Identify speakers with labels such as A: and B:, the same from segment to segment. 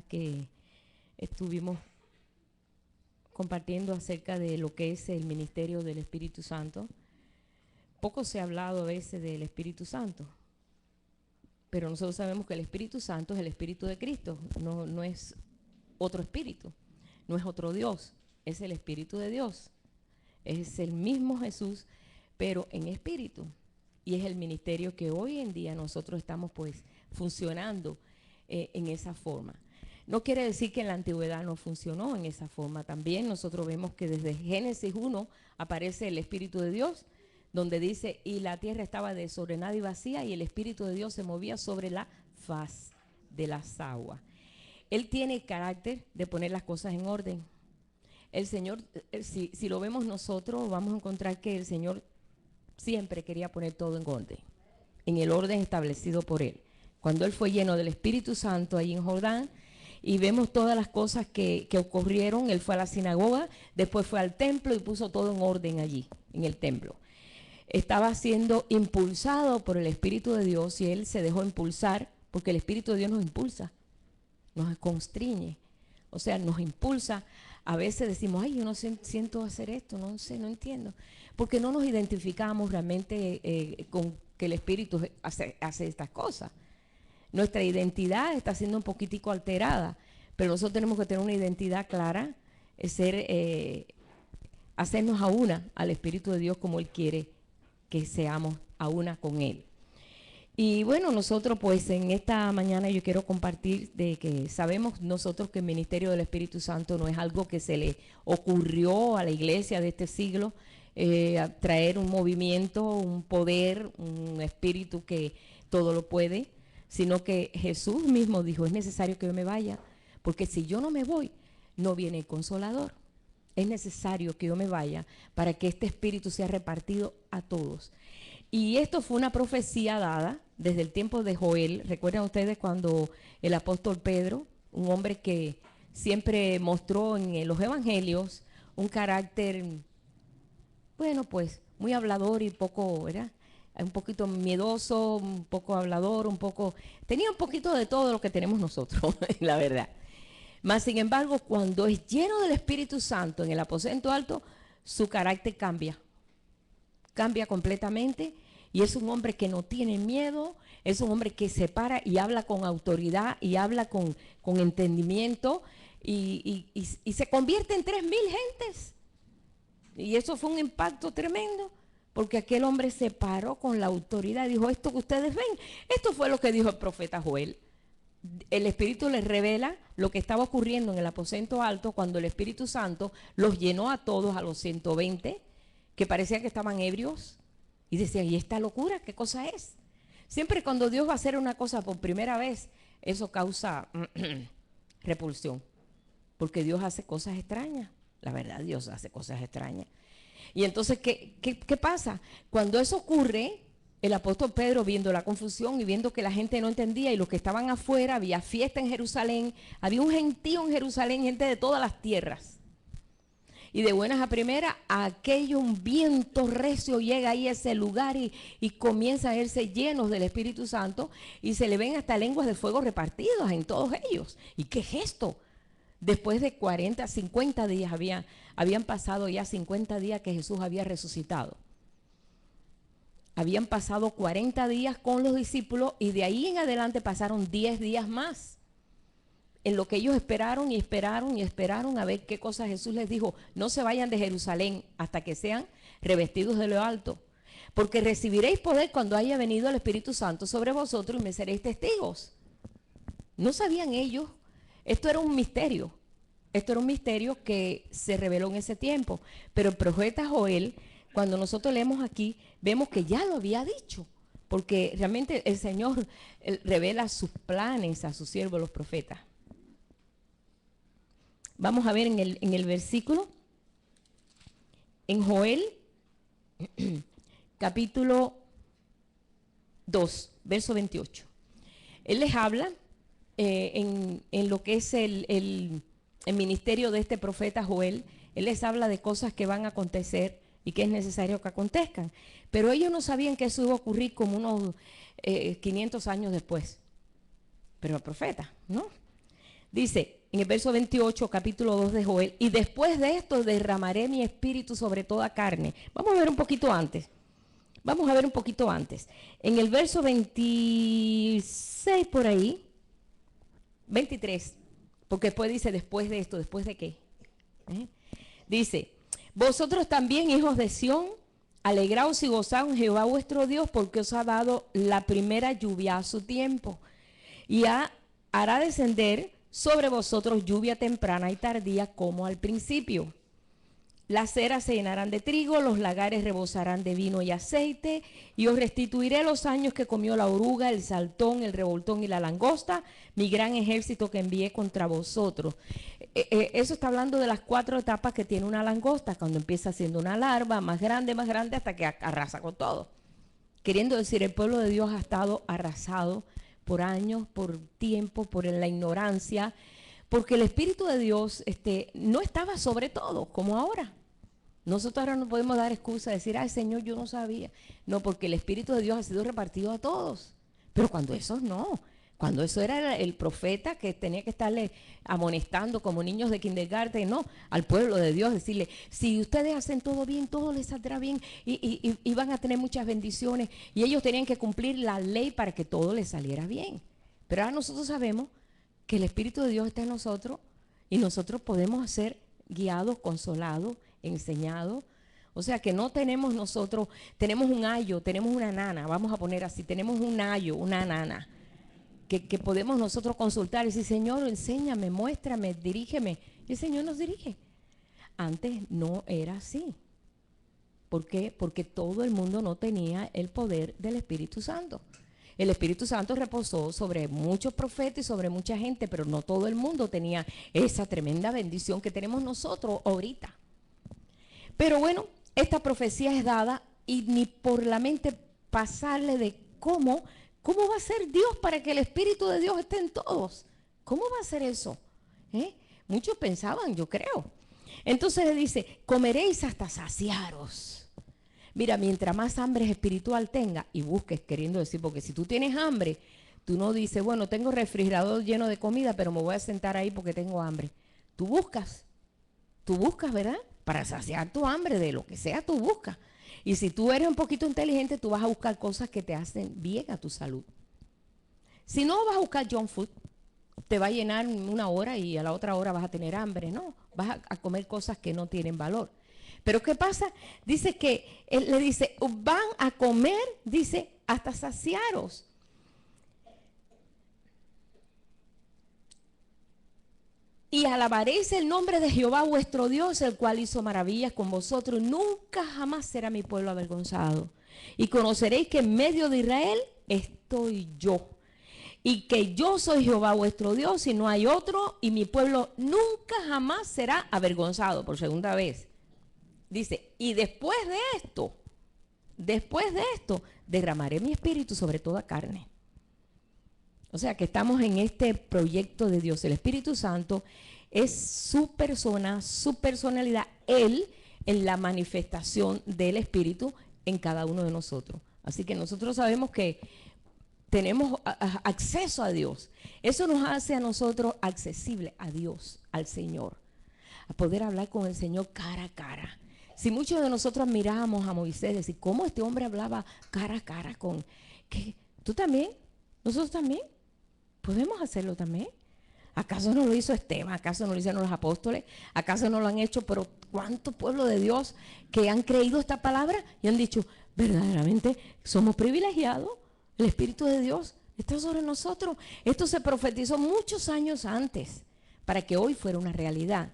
A: pasada que estuvimos compartiendo acerca de lo que es el ministerio del Espíritu Santo. Poco se ha hablado a veces del Espíritu Santo, pero nosotros sabemos que el Espíritu Santo es el Espíritu de Cristo, no es otro espíritu, no es otro Dios, es el Espíritu de Dios, es el mismo Jesús, pero en espíritu. Y es el ministerio que hoy en día nosotros estamos pues funcionando en esa forma. No quiere decir que en la antigüedad no funcionó en esa forma. También nosotros vemos que desde Génesis 1 aparece el Espíritu de Dios, donde dice, y la tierra estaba desordenada y vacía, y el Espíritu de Dios se movía sobre la faz de las aguas. Él tiene el carácter de poner las cosas en orden. El Señor, si lo vemos nosotros, vamos a encontrar que el Señor siempre quería poner todo en orden, en el orden establecido por Él. Cuando Él fue lleno del Espíritu Santo ahí en Jordán, y vemos todas las cosas que ocurrieron, Él fue a la sinagoga, después fue al templo y puso todo en orden allí, en el templo. Estaba siendo impulsado por el Espíritu de Dios y Él se dejó impulsar, porque el Espíritu de Dios nos impulsa, nos constriñe, o sea, nos impulsa. A veces decimos, ay, yo no siento hacer esto, no sé, no entiendo, porque no nos identificamos realmente con que el Espíritu hace estas cosas. Nuestra identidad está siendo un poquitico alterada, pero nosotros tenemos que tener una identidad clara, hacernos a una al Espíritu de Dios como Él quiere que seamos a una con Él. Y bueno, nosotros pues en esta mañana yo quiero compartir de que sabemos nosotros que el ministerio del Espíritu Santo no es algo que se le ocurrió a la iglesia de este siglo, a traer un movimiento, un poder, un espíritu que todo lo puede, sino que Jesús mismo dijo, es necesario que yo me vaya, porque si yo no me voy, no viene el Consolador. Es necesario que yo me vaya para que este espíritu sea repartido a todos. Y esto fue una profecía dada desde el tiempo de Joel. ¿Recuerdan ustedes cuando el apóstol Pedro, un hombre que siempre mostró en los evangelios un carácter, bueno, pues muy hablador y poco, ¿verdad? Un poquito miedoso, un poco hablador, tenía un poquito de todo lo que tenemos nosotros, la verdad. Mas, sin embargo, cuando es lleno del Espíritu Santo en el aposento alto, su carácter cambia completamente, y es un hombre que no tiene miedo, es un hombre que se para y habla con autoridad y habla con entendimiento y se convierte en 3,000 gentes. Y eso fue un impacto tremendo, porque aquel hombre se paró con la autoridad y dijo, esto que ustedes ven, esto fue lo que dijo el profeta Joel. El Espíritu les revela lo que estaba ocurriendo en el aposento alto cuando el Espíritu Santo los llenó a todos, a los 120, que parecía que estaban ebrios, y decían, ¿y esta locura qué cosa es? Siempre cuando Dios va a hacer una cosa por primera vez, eso causa repulsión, porque Dios hace cosas extrañas. La verdad, Dios hace cosas extrañas. Y entonces, ¿qué pasa? Cuando eso ocurre, el apóstol Pedro, viendo la confusión y viendo que la gente no entendía y los que estaban afuera, había fiesta en Jerusalén, había un gentío en Jerusalén, gente de todas las tierras. Y de buenas a primeras, un viento recio llega ahí a ese lugar y comienza a verse llenos del Espíritu Santo y se le ven hasta lenguas de fuego repartidas en todos ellos. ¿Y qué es esto? Después de 40, 50 días, habían pasado ya 50 días que Jesús había resucitado. Habían pasado 40 días con los discípulos y de ahí en adelante pasaron 10 días más. En lo que ellos esperaron y esperaron y esperaron a ver qué cosa Jesús les dijo. No se vayan de Jerusalén hasta que sean revestidos de lo alto, porque recibiréis poder cuando haya venido el Espíritu Santo sobre vosotros y me seréis testigos. No sabían ellos, esto era un misterio que se reveló en ese tiempo, pero el profeta Joel, cuando nosotros leemos aquí, vemos que ya lo había dicho, porque realmente el Señor revela sus planes a sus siervos los profetas. Vamos a ver en el versículo, en Joel, capítulo 2, verso 28. Él les habla en lo que es el ministerio de este profeta Joel. Él les habla de cosas que van a acontecer y que es necesario que acontezcan. Pero ellos no sabían que eso iba a ocurrir como unos 500 años después. Pero el profeta, ¿no? Dice en el verso 28, capítulo 2 de Joel, y después de esto derramaré mi espíritu sobre toda carne. Vamos a ver un poquito antes. Vamos a ver un poquito antes. En el verso 26 por ahí, 23, porque después dice, después de esto, ¿después de qué? Dice, vosotros también, hijos de Sión, alegraos y gozaos en Jehová vuestro Dios, porque os ha dado la primera lluvia a su tiempo, y hará descender sobre vosotros lluvia temprana y tardía como al principio. Las ceras se llenarán de trigo, los lagares rebosarán de vino y aceite, y os restituiré los años que comió la oruga, el saltón, el revoltón y la langosta, mi gran ejército que envié contra vosotros. Eso está hablando de las 4 etapas que tiene una langosta, cuando empieza siendo una larva, más grande, hasta que arrasa con todo. Queriendo decir, el pueblo de Dios ha estado arrasado por años, por tiempo, por la ignorancia, porque el Espíritu de Dios no estaba sobre todo, como ahora. Nosotros ahora no podemos dar excusa, decir, ay Señor, yo no sabía. No, porque el Espíritu de Dios ha sido repartido a todos. Pero cuando eso no, cuando eso era el profeta que tenía que estarle amonestando como niños de kindergarten, no, al pueblo de Dios, decirle, si ustedes hacen todo bien, todo les saldrá bien y van a tener muchas bendiciones. Y ellos tenían que cumplir la ley para que todo les saliera bien. Pero ahora nosotros sabemos que el Espíritu de Dios está en nosotros y nosotros podemos ser guiados, consolados, enseñados. O sea que no tenemos nosotros, tenemos un ayo, tenemos una nana, vamos a poner así, tenemos un ayo, una nana, que podemos nosotros consultar y decir, Señor, enséñame, muéstrame, dirígeme. Y el Señor nos dirige. Antes no era así. ¿Por qué? Porque todo el mundo no tenía el poder del Espíritu Santo. El Espíritu Santo reposó sobre muchos profetas y sobre mucha gente, pero no todo el mundo tenía esa tremenda bendición que tenemos nosotros ahorita. Pero bueno, esta profecía es dada y ni por la mente pasarle de cómo va a ser Dios para que el Espíritu de Dios esté en todos. ¿Cómo va a ser eso? Muchos pensaban, yo creo. Entonces le dice, comeréis hasta saciaros. Mira, mientras más hambre espiritual tenga y busques, queriendo decir, porque si tú tienes hambre, tú no dices, bueno, tengo refrigerador lleno de comida, pero me voy a sentar ahí porque tengo hambre. Tú buscas, ¿verdad? Para saciar tu hambre de lo que sea, tú buscas. Y si tú eres un poquito inteligente, tú vas a buscar cosas que te hacen bien a tu salud. Si no vas a buscar junk food, te va a llenar una hora y a la otra hora vas a tener hambre, no, vas a comer cosas que no tienen valor. Pero ¿qué pasa? Dice que, él le dice, van a comer, dice, hasta saciaros. Y alabaréis el nombre de Jehová vuestro Dios, el cual hizo maravillas con vosotros. Nunca jamás será mi pueblo avergonzado. Y conoceréis que en medio de Israel estoy yo. Y que yo soy Jehová vuestro Dios y no hay otro. Y mi pueblo nunca jamás será avergonzado, por segunda vez. Dice, y después de esto, derramaré mi espíritu sobre toda carne. O sea que estamos en este proyecto de Dios. El Espíritu Santo es su persona, su personalidad, Él en la manifestación del Espíritu en cada uno de nosotros. Así que nosotros sabemos que tenemos acceso a Dios. Eso nos hace a nosotros accesible a Dios, al Señor, a poder hablar con el Señor cara a cara. Si muchos de nosotros admirábamos a Moisés, decir, ¿cómo este hombre hablaba cara a cara con? ¿Qué? ¿Tú también? ¿Nosotros también? ¿Podemos hacerlo también? ¿Acaso no lo hizo Esteban? ¿Acaso no lo hicieron los apóstoles? ¿Acaso no lo han hecho? Pero ¿cuánto pueblo de Dios que han creído esta palabra y han dicho, verdaderamente somos privilegiados? El Espíritu de Dios está sobre nosotros. Esto se profetizó muchos años antes para que hoy fuera una realidad.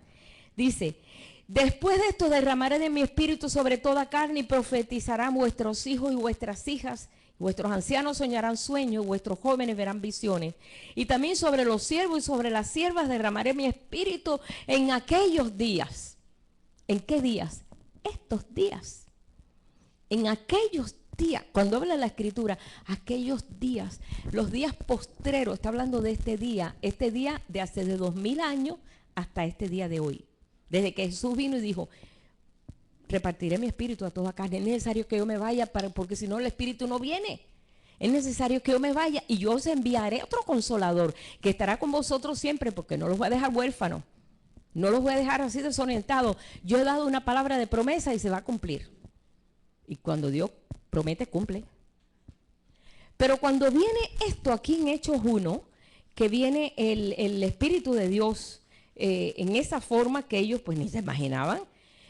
A: Dice, después de esto derramaré de mi espíritu sobre toda carne y profetizarán vuestros hijos y vuestras hijas, vuestros ancianos soñarán sueños, vuestros jóvenes verán visiones. Y también sobre los siervos y sobre las siervas derramaré mi espíritu en aquellos días. ¿En qué días? Estos días. En aquellos días, cuando habla la Escritura, aquellos días, los días postreros, está hablando de este día de hace de 2000 años hasta este día de hoy. Desde que Jesús vino y dijo, repartiré mi espíritu a toda carne. Es necesario que yo me vaya porque si no el espíritu no viene. Es necesario que yo me vaya y yo os enviaré otro consolador que estará con vosotros siempre, porque no los voy a dejar huérfanos. No los voy a dejar así desorientados. Yo he dado una palabra de promesa y se va a cumplir. Y cuando Dios promete, cumple. Pero cuando viene esto aquí en Hechos 1, que viene el Espíritu de Dios en esa forma que ellos pues ni se imaginaban.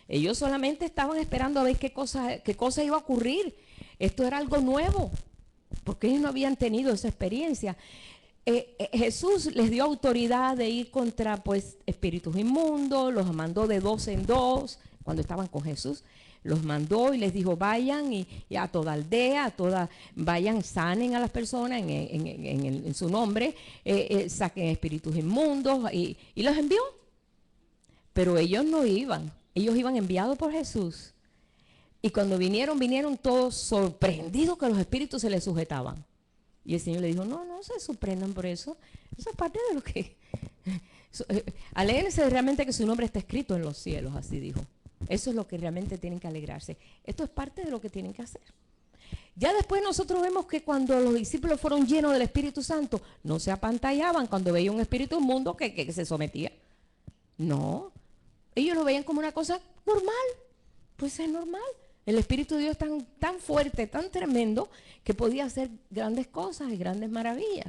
A: Ellos solamente estaban esperando a ver qué cosa iba a ocurrir. Esto era algo nuevo, porque ellos no habían tenido esa experiencia. Jesús les dio autoridad de ir contra pues espíritus inmundos, los mandó de 2 en 2 cuando estaban con Jesús. Los mandó y les dijo, vayan y a toda aldea, vayan, sanen a las personas en su nombre, saquen espíritus inmundos y los envió. Pero ellos no iban, ellos iban enviados por Jesús. Y cuando vinieron todos sorprendidos que los espíritus se les sujetaban. Y el Señor le dijo, no se sorprendan por eso. Eso es parte de lo que... Alégrense realmente que su nombre está escrito en los cielos, así dijo. Eso es lo que realmente tienen que alegrarse. Esto es parte de lo que tienen que hacer. Ya después nosotros vemos que cuando los discípulos fueron llenos del Espíritu Santo, no se apantallaban cuando veían un espíritu inmundo que se sometía. No, ellos lo veían como una cosa normal. Pues es normal. El Espíritu de Dios es tan fuerte, tan tremendo, que podía hacer grandes cosas y grandes maravillas.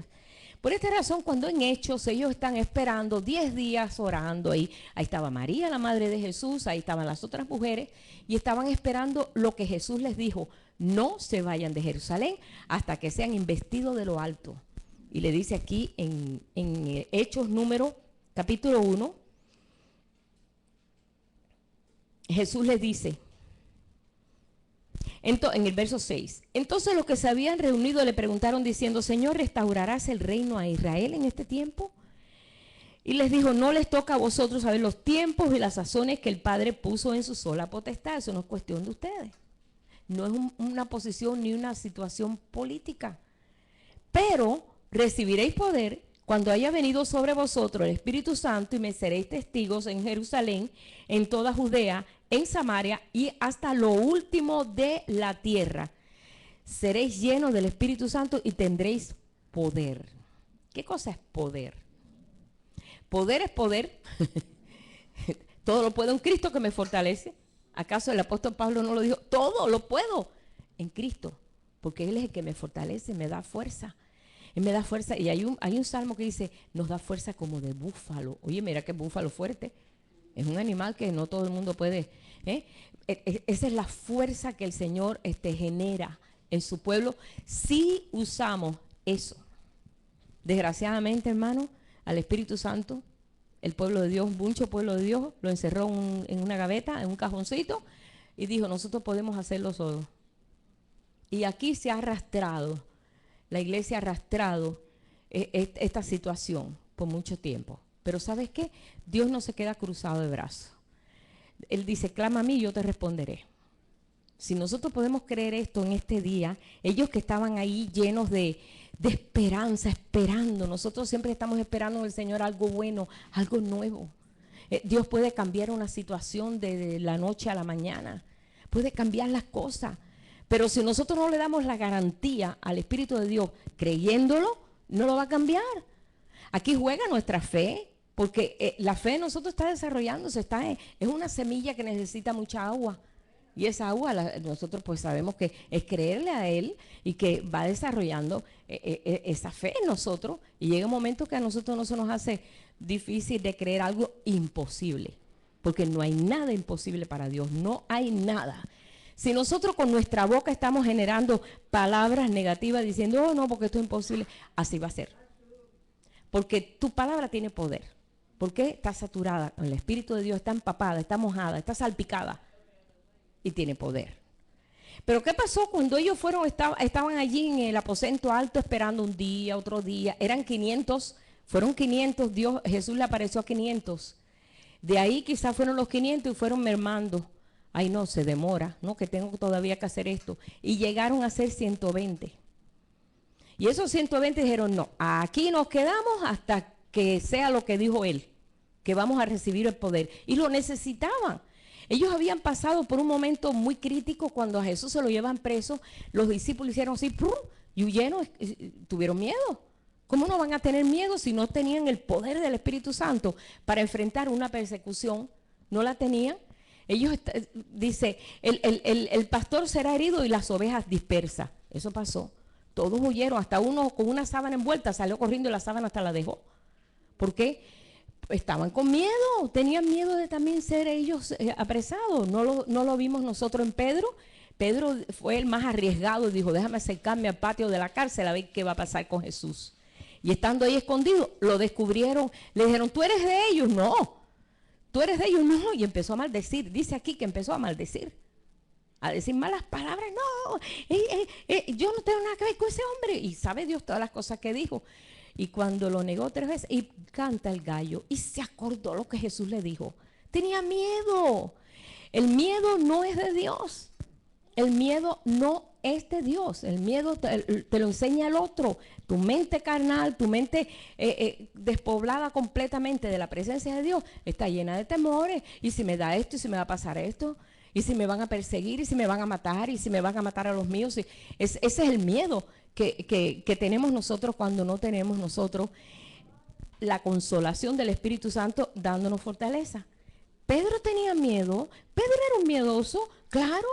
A: Por esta razón, cuando en Hechos ellos están esperando 10 días orando, ahí estaba María, la madre de Jesús, ahí estaban las otras mujeres, y estaban esperando lo que Jesús les dijo: no se vayan de Jerusalén hasta que sean investidos de lo alto. Y le dice aquí en Hechos capítulo 1, Jesús les dice, en el verso 6, entonces los que se habían reunido le preguntaron diciendo, Señor, ¿restaurarás el reino a Israel en este tiempo? Y les dijo, no les toca a vosotros saber los tiempos y las sazones que el Padre puso en su sola potestad. Eso no es cuestión de ustedes. No es una posición ni una situación política. Pero recibiréis poder cuando haya venido sobre vosotros el Espíritu Santo y me seréis testigos en Jerusalén, en toda Judea, en Samaria y hasta lo último de la tierra. Seréis llenos del Espíritu Santo y tendréis poder. ¿Qué cosa es poder? Poder es poder. Todo lo puedo en Cristo que me fortalece. ¿Acaso el apóstol Pablo no lo dijo? Todo lo puedo en Cristo, porque Él es el que me fortalece, me da fuerza. Él me da fuerza. Y hay un salmo que dice, nos da fuerza como de búfalo. Oye, mira qué búfalo fuerte. Es un animal que no todo el mundo puede. Esa es la fuerza que el Señor genera en su pueblo si usamos eso. Desgraciadamente, hermano, al Espíritu Santo, el pueblo de Dios, mucho pueblo de Dios, lo encerró en una gaveta, en un cajoncito, y dijo, nosotros podemos hacerlo solos. Y aquí se ha arrastrado, la iglesia ha arrastrado esta situación por mucho tiempo. Pero ¿sabes qué? Dios no se queda cruzado de brazos. Él dice, clama a mí y yo te responderé. Si nosotros podemos creer esto en este día, ellos que estaban ahí llenos de esperanza, esperando. Nosotros siempre estamos esperando en el Señor algo bueno, algo nuevo. Dios puede cambiar una situación de la noche a la mañana. Puede cambiar las cosas. Pero si nosotros no le damos la garantía al Espíritu de Dios creyéndolo, no lo va a cambiar. Aquí juega nuestra fe. Porque la fe de nosotros está desarrollándose, es una semilla que necesita mucha agua. Y esa agua nosotros pues sabemos que es creerle a Él y que va desarrollando esa fe en nosotros. Y llega un momento que a nosotros no se nos hace difícil de creer algo imposible. Porque no hay nada imposible para Dios, no hay nada. Si nosotros con nuestra boca estamos generando palabras negativas diciendo, oh no, porque esto es imposible, así va a ser. Porque tu palabra tiene poder. Porque está saturada con el Espíritu de Dios, está empapada, está mojada, está salpicada y tiene poder. Pero ¿qué pasó cuando ellos estaban allí en el aposento alto esperando un día, otro día? Eran 500, fueron 500, Jesús le apareció a 500. De ahí quizás fueron los 500 y fueron mermando. Ay no, se demora, no, que tengo todavía que hacer esto. Y llegaron a ser 120. Y esos 120 dijeron, no, aquí nos quedamos hasta que sea lo que dijo Él, que vamos a recibir el poder. Y lo necesitaban. Ellos habían pasado por un momento muy crítico cuando a Jesús se lo llevan preso. Los discípulos hicieron así, ¡prum! y huyeron, tuvieron miedo. ¿Cómo no van a tener miedo si no tenían el poder del Espíritu Santo para enfrentar una persecución? No la tenían. Ellos, dice, el pastor será herido y las ovejas dispersas. Eso pasó. Todos huyeron, hasta uno con una sábana envuelta salió corriendo y la sábana hasta la dejó. ¿Por qué? Estaban con miedo, tenían miedo de también ser ellos apresados. No lo vimos nosotros en Pedro. Pedro fue el más arriesgado y dijo, déjame acercarme al patio de la cárcel a ver qué va a pasar con Jesús. Y estando ahí escondido, lo descubrieron, le dijeron, ¿tú eres de ellos? No, tú eres de ellos, no. Y empezó a maldecir, dice aquí que empezó a maldecir, a decir malas palabras, no, yo no tengo nada que ver con ese hombre. Y sabe Dios todas las cosas que dijo. Y cuando lo negó 3 veces, y canta el gallo, y se acordó lo que Jesús le dijo. Tenía miedo. El miedo no es de Dios. El miedo no es de Dios. El miedo te lo enseña el otro. Tu mente carnal, tu mente despoblada completamente de la presencia de Dios, está llena de temores. ¿Y si me da esto? ¿Y si me va a pasar esto? ¿Y si me van a perseguir? ¿Y si me van a matar? ¿Y si me van a matar a los míos? Ese es el miedo que tenemos nosotros cuando no tenemos nosotros la consolación del Espíritu Santo dándonos fortaleza. Pedro tenía miedo. Pedro era un miedoso, claro.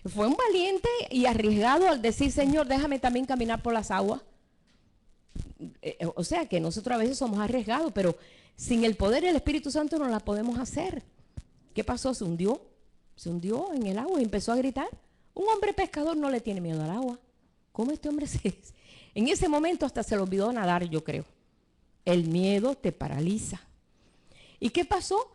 A: Fue un valiente y arriesgado al decir, Señor, déjame también caminar por las aguas. O sea que nosotros a veces somos arriesgados, pero sin el poder del Espíritu Santo no la podemos hacer. ¿Qué pasó? Se hundió en el agua y empezó a gritar. Un hombre pescador no le tiene miedo al agua. ¿Cómo este hombre en ese momento hasta se le olvidó nadar, yo creo? El miedo te paraliza. ¿Y qué pasó?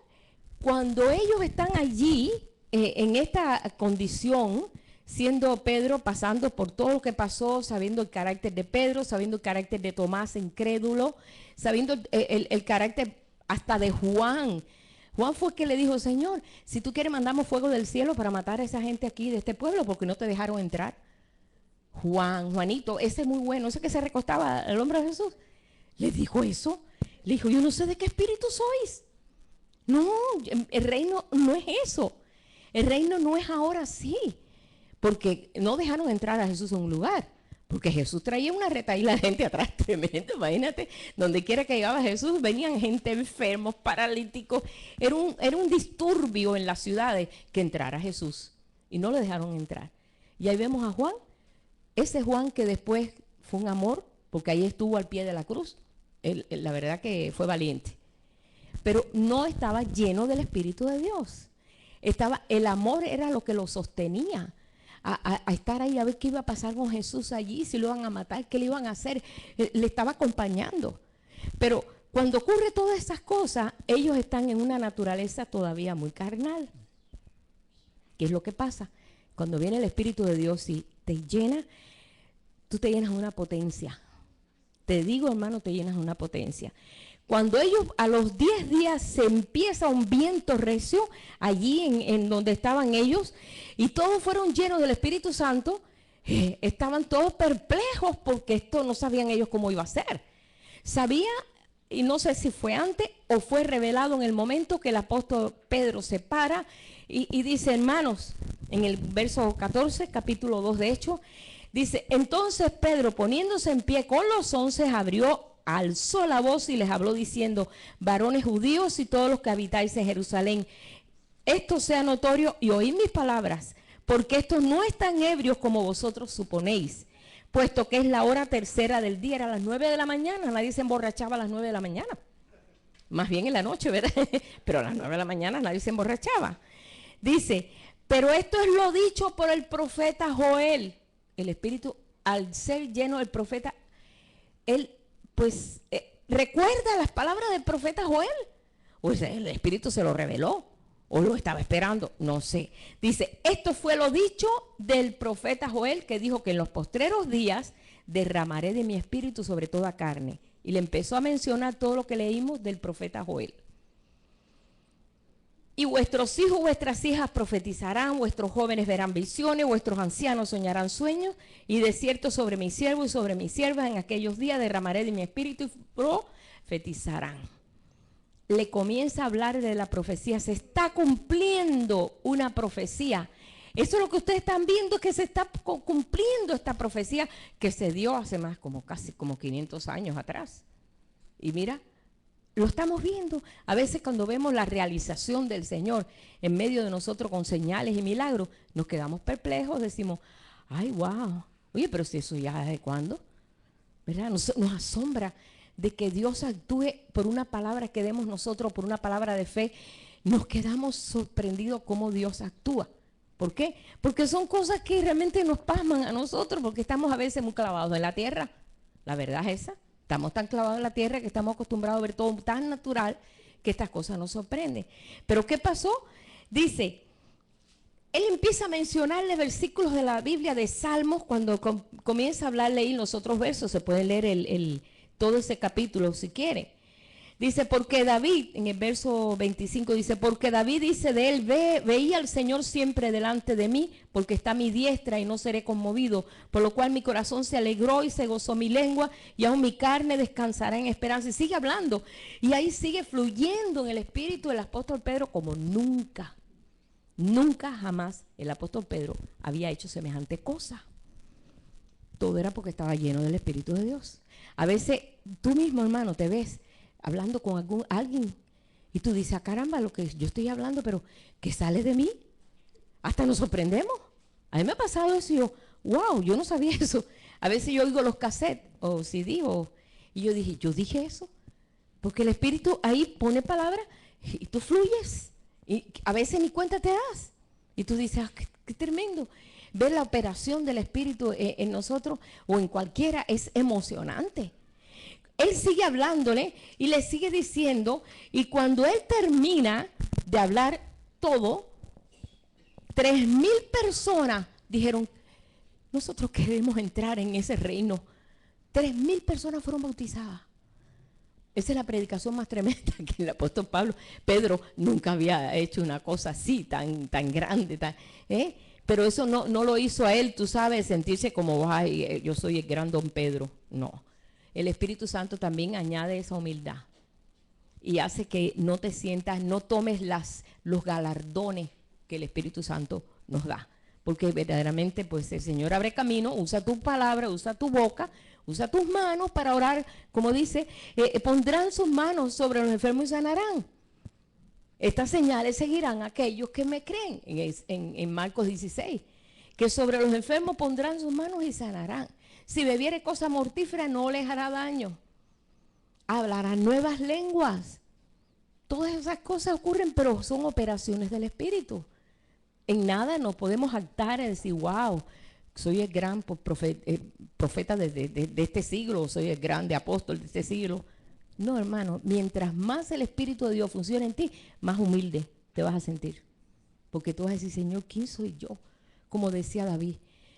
A: Cuando ellos están allí, en esta condición, siendo Pedro, pasando por todo lo que pasó, sabiendo el carácter de Pedro, sabiendo el carácter de Tomás, incrédulo, sabiendo el carácter hasta de Juan. Juan fue el que le dijo, Señor, si tú quieres mandamos fuego del cielo para matar a esa gente aquí de este pueblo, porque no te dejaron entrar. Juanito, ese es muy bueno, ese que se recostaba al hombro de Jesús, le dijo eso. Le dijo, yo no sé de qué espíritu sois. No, el reino no es eso. El reino no es ahora así, porque no dejaron entrar a Jesús en un lugar, porque Jesús traía una retaíla de gente atrás tremenda. Imagínate, donde quiera que llegaba Jesús, venían gente enfermos, paralíticos. Era un disturbio en las ciudades que entrara Jesús, y no le dejaron entrar. Y ahí vemos a Juan, ese Juan que después fue un amor, porque ahí estuvo al pie de la cruz. La verdad que fue valiente, pero no estaba lleno del Espíritu de Dios. El amor era lo que lo sostenía a estar ahí a ver qué iba a pasar con Jesús allí, si lo iban a matar, qué le iban a hacer. Le estaba acompañando. Pero cuando ocurre todas esas cosas, ellos están en una naturaleza todavía muy carnal. ¿Qué es lo que pasa? Cuando viene el Espíritu de Dios y te llena, tú te llenas de una potencia. Te digo, hermano, te llenas de una potencia. Cuando ellos a los 10 días se empieza un viento recio allí en donde estaban ellos y todos fueron llenos del Espíritu Santo, estaban todos perplejos porque esto no sabían ellos cómo iba a ser. Sabía, y no sé si fue antes o fue revelado en el momento que el apóstol Pedro se para y dice, hermanos, en el verso 14, capítulo 2 de Hechos, dice, entonces Pedro poniéndose en pie con los 11 alzó la voz y les habló diciendo, varones judíos y todos los que habitáis en Jerusalén, esto sea notorio y oíd mis palabras, porque estos no están ebrios como vosotros suponéis, puesto que es la hora tercera del día, era las 9 de la mañana, nadie se emborrachaba a las 9 de la mañana, más bien en la noche, ¿verdad? Pero a las 9 de la mañana nadie se emborrachaba. Dice, pero esto es lo dicho por el profeta Joel. El Espíritu, al ser lleno del profeta, él pues recuerda las palabras del profeta Joel, o sea, el Espíritu se lo reveló, o lo estaba esperando, no sé. Dice, esto fue lo dicho del profeta Joel, que dijo que en los postreros días derramaré de mi Espíritu sobre toda carne. Y le empezó a mencionar todo lo que leímos del profeta Joel. Y vuestros hijos, vuestras hijas profetizarán, vuestros jóvenes verán visiones, vuestros ancianos soñarán sueños, y de cierto sobre mi siervo y sobre mis siervas en aquellos días derramaré de mi espíritu y profetizarán. Le comienza a hablar de la profecía, se está cumpliendo una profecía Eso es lo que ustedes están viendo, que se está cumpliendo esta profecía que se dio hace más, casi 500 años atrás. Y mira, lo estamos viendo. A veces cuando vemos la realización del Señor en medio de nosotros con señales y milagros, nos quedamos perplejos, decimos, ay, wow, oye, pero si eso ya ¿desde cuándo? ¿Verdad? Nos asombra de que Dios actúe por una palabra que demos nosotros, por una palabra de fe. Nos quedamos sorprendidos cómo Dios actúa. ¿Por qué? Porque son cosas que realmente nos pasman a nosotros, porque estamos a veces muy clavados en la tierra. La verdad es esa. Estamos tan clavados en la tierra que estamos acostumbrados a ver todo tan natural que estas cosas nos sorprenden. Pero ¿qué pasó? Dice, él empieza a mencionarle versículos de la Biblia, de Salmos, cuando comienza a hablarle ahí los otros versos. Se puede leer todo ese capítulo si quiere. Dice, porque David, en el verso 25, dice, porque David dice de él, veía al Señor siempre delante de mí, porque está a mi diestra y no seré conmovido, por lo cual mi corazón se alegró y se gozó mi lengua, y aún mi carne descansará en esperanza. Y sigue hablando, y ahí sigue fluyendo en el espíritu del apóstol Pedro como nunca, jamás el apóstol Pedro había hecho semejante cosa. Todo era porque estaba lleno del Espíritu de Dios. A veces tú mismo, hermano, te ves hablando con alguien y tú dices, caramba, lo que yo estoy hablando, pero ¿qué sale de mí? Hasta nos sorprendemos. A mí me ha pasado eso y yo, wow, yo no sabía eso. A veces yo oigo los cassettes o CD y yo dije eso. Porque el Espíritu ahí pone palabras y tú fluyes. Y a veces ni cuenta te das. Y tú dices, qué tremendo. Ver la operación del Espíritu en nosotros o en cualquiera es emocionante. Él sigue hablándole y le sigue diciendo, y cuando él termina de hablar todo, 3,000 personas dijeron, nosotros queremos entrar en ese reino. 3,000 personas fueron bautizadas. Esa es la predicación más tremenda que el apóstol Pedro nunca había hecho una cosa así, tan grande, pero eso no lo hizo a él, tú sabes, sentirse como, ay, yo soy el gran don Pedro. No. El Espíritu Santo también añade esa humildad y hace que no te sientas, no tomes los galardones que el Espíritu Santo nos da. Porque verdaderamente, pues el Señor abre camino, usa tu palabra, usa tu boca, usa tus manos para orar. Como dice, pondrán sus manos sobre los enfermos y sanarán. Estas señales seguirán a aquellos que me creen, en Marcos 16, que sobre los enfermos pondrán sus manos y sanarán. Si bebiere cosa mortífera no les hará daño. Hablarán nuevas lenguas. Todas esas cosas ocurren, pero son operaciones del Espíritu. En nada nos podemos jactar y decir, wow, soy el gran profeta de este siglo, soy el grande apóstol de este siglo. No, hermano, mientras más el Espíritu de Dios funcione en ti, más humilde te vas a sentir. Porque tú vas a decir, Señor, ¿quién soy yo? Como decía David,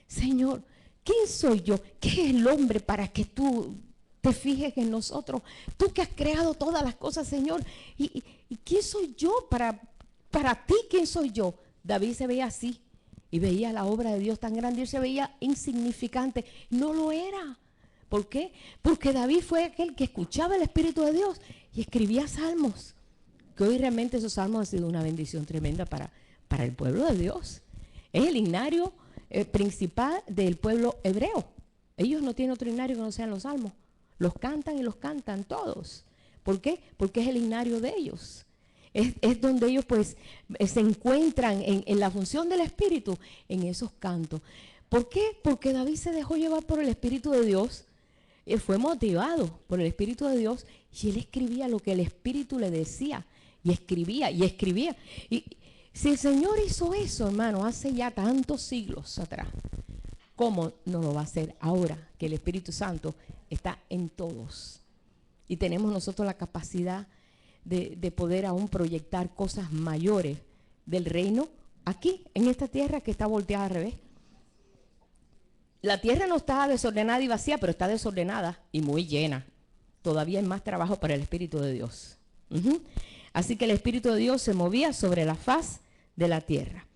A: Señor, ¿quién soy yo? ¿Qué es el hombre para que tú te fijes en nosotros? Tú que has creado todas las cosas, Señor. ¿Y quién soy yo para ti? ¿Quién soy yo? David se veía así y veía la obra de Dios tan grande. Él se veía insignificante. No lo era. ¿Por qué? Porque David fue aquel que escuchaba el Espíritu de Dios y escribía salmos. Que hoy realmente esos salmos han sido una bendición tremenda para el pueblo de Dios. Es el himnario principal del pueblo hebreo. Ellos no tienen otro himnario que no sean los salmos. Los cantan y los cantan todos. ¿Por qué? Porque es el himnario de ellos. Es donde ellos pues se encuentran en la función del Espíritu en esos cantos. ¿Por qué? Porque David se dejó llevar por el Espíritu de Dios. Él fue motivado por el Espíritu de Dios y él escribía lo que el Espíritu le decía. Y escribía y escribía. Y si el Señor hizo eso, hermano, hace ya tantos siglos atrás, ¿cómo no lo va a hacer ahora que el Espíritu Santo está en todos? Y tenemos nosotros la capacidad de poder aún proyectar cosas mayores del reino aquí, en esta tierra que está volteada al revés. La tierra no está desordenada y vacía, pero está desordenada y muy llena. Todavía hay más trabajo para el Espíritu de Dios. Así que el Espíritu de Dios se movía sobre la faz de la tierra.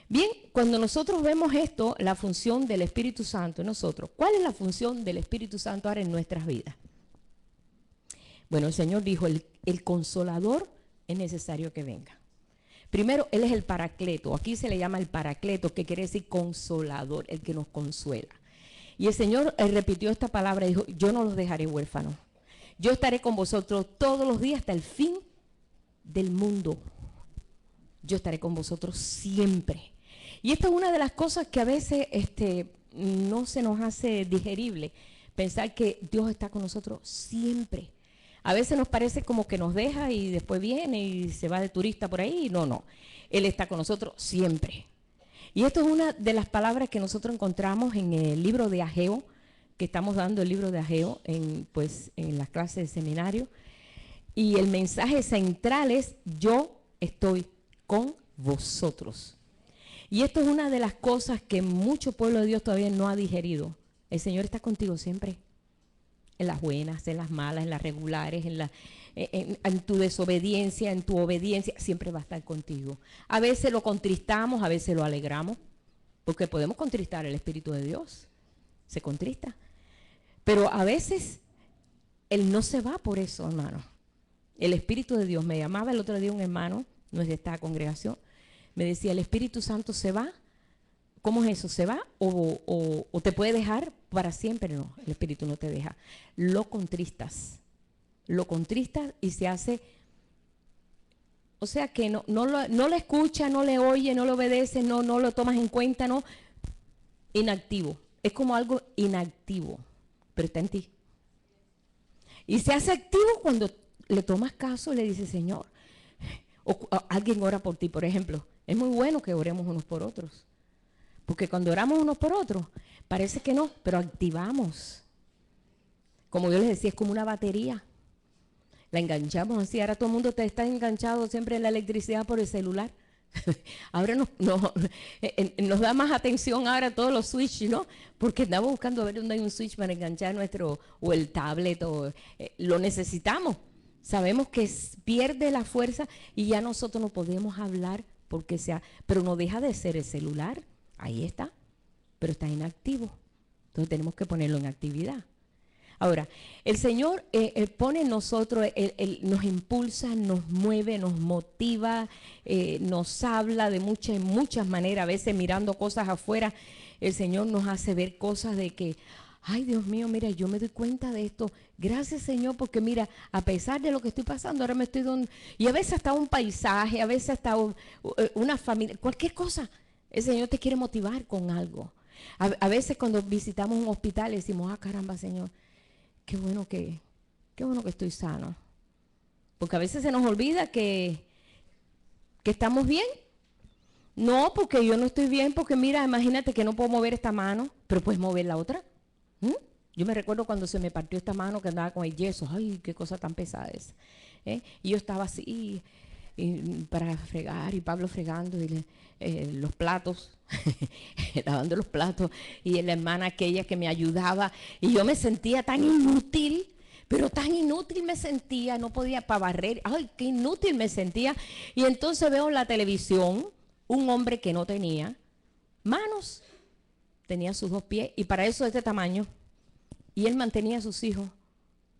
A: Bien, cuando nosotros vemos esto, la función del Espíritu Santo en nosotros, ¿cuál es la función del Espíritu Santo ahora en nuestras vidas? Bueno, el Señor dijo, el Consolador es necesario que venga. Primero, Él es el Paracleto. Aquí se le llama el Paracleto, que quiere decir consolador, el que nos consuela. Y el Señor repitió esta palabra y dijo, yo no los dejaré huérfanos. Yo estaré con vosotros todos los días hasta el fin del mundo. Yo estaré con vosotros siempre. Y esta es una de las cosas que a veces no se nos hace digerible, pensar que Dios está con nosotros siempre. A veces nos parece como que nos deja y después viene y se va de turista por ahí. No, no. Él está con nosotros siempre. Y esto es una de las palabras que nosotros encontramos en el libro de Ageo, que estamos dando el libro de Ageo en las clases de seminario. Y el mensaje central es, yo estoy con vosotros. Y esto es una de las cosas que mucho pueblo de Dios todavía no ha digerido. El Señor está contigo siempre. En las buenas, en las malas, en las regulares, en tu desobediencia, en tu obediencia, siempre va a estar contigo. A veces lo contristamos, a veces lo alegramos, porque podemos contristar el Espíritu de Dios, se contrista. Pero a veces Él no se va por eso, hermano. El Espíritu de Dios, me llamaba el otro día un hermano, no es de esta congregación, me decía, ¿el Espíritu Santo se va? ¿Cómo es eso? ¿Se va o te puede dejar para siempre? No, el Espíritu no te deja. Lo contristas y se hace, o sea que no le escucha, no le oye, no le obedece, no lo tomas en cuenta, no, inactivo. Es como algo inactivo, pero está en ti. Y se hace activo cuando le tomas caso y le dices, Señor, o alguien ora por ti, por ejemplo. Es muy bueno que oremos unos por otros. Porque cuando oramos unos por otros, parece que no, pero activamos. Como yo les decía, es como una batería. La enganchamos así. Ahora todo el mundo está enganchado siempre en la electricidad por el celular. Ahora nos da más atención ahora todos los switches, ¿no? Porque andamos buscando a ver dónde hay un switch para enganchar o el tablet, lo necesitamos. Sabemos que pierde la fuerza y ya nosotros no podemos hablar pero no deja de ser el celular. Ahí está, pero está inactivo. Entonces tenemos que ponerlo en actividad. Ahora, el Señor pone en nosotros, nos impulsa, nos mueve, nos motiva, nos habla de muchas maneras. A veces mirando cosas afuera, el Señor nos hace ver cosas de que, ay Dios mío, mira, yo me doy cuenta de esto. Gracias Señor, porque mira, a pesar de lo que estoy pasando, ahora me estoy dando, y a veces hasta un paisaje, a veces hasta una familia, cualquier cosa. El Señor te quiere motivar con algo. A veces cuando visitamos un hospital decimos, caramba, Señor, qué bueno que estoy sano. Porque a veces se nos olvida que estamos bien. No, porque yo no estoy bien, porque mira, imagínate que no puedo mover esta mano, pero puedes mover la otra. Yo me recuerdo cuando se me partió esta mano que andaba con el yeso. Ay, qué cosa tan pesada es. Y yo estaba así para fregar, y Pablo fregando, y los platos, lavando los platos, y la hermana aquella que me ayudaba, y yo me sentía tan inútil, pero tan inútil me sentía, no podía para barrer, ay, qué inútil me sentía. Y entonces veo en la televisión un hombre que no tenía manos, tenía sus 2 pies, y para eso de este tamaño, y él mantenía a sus hijos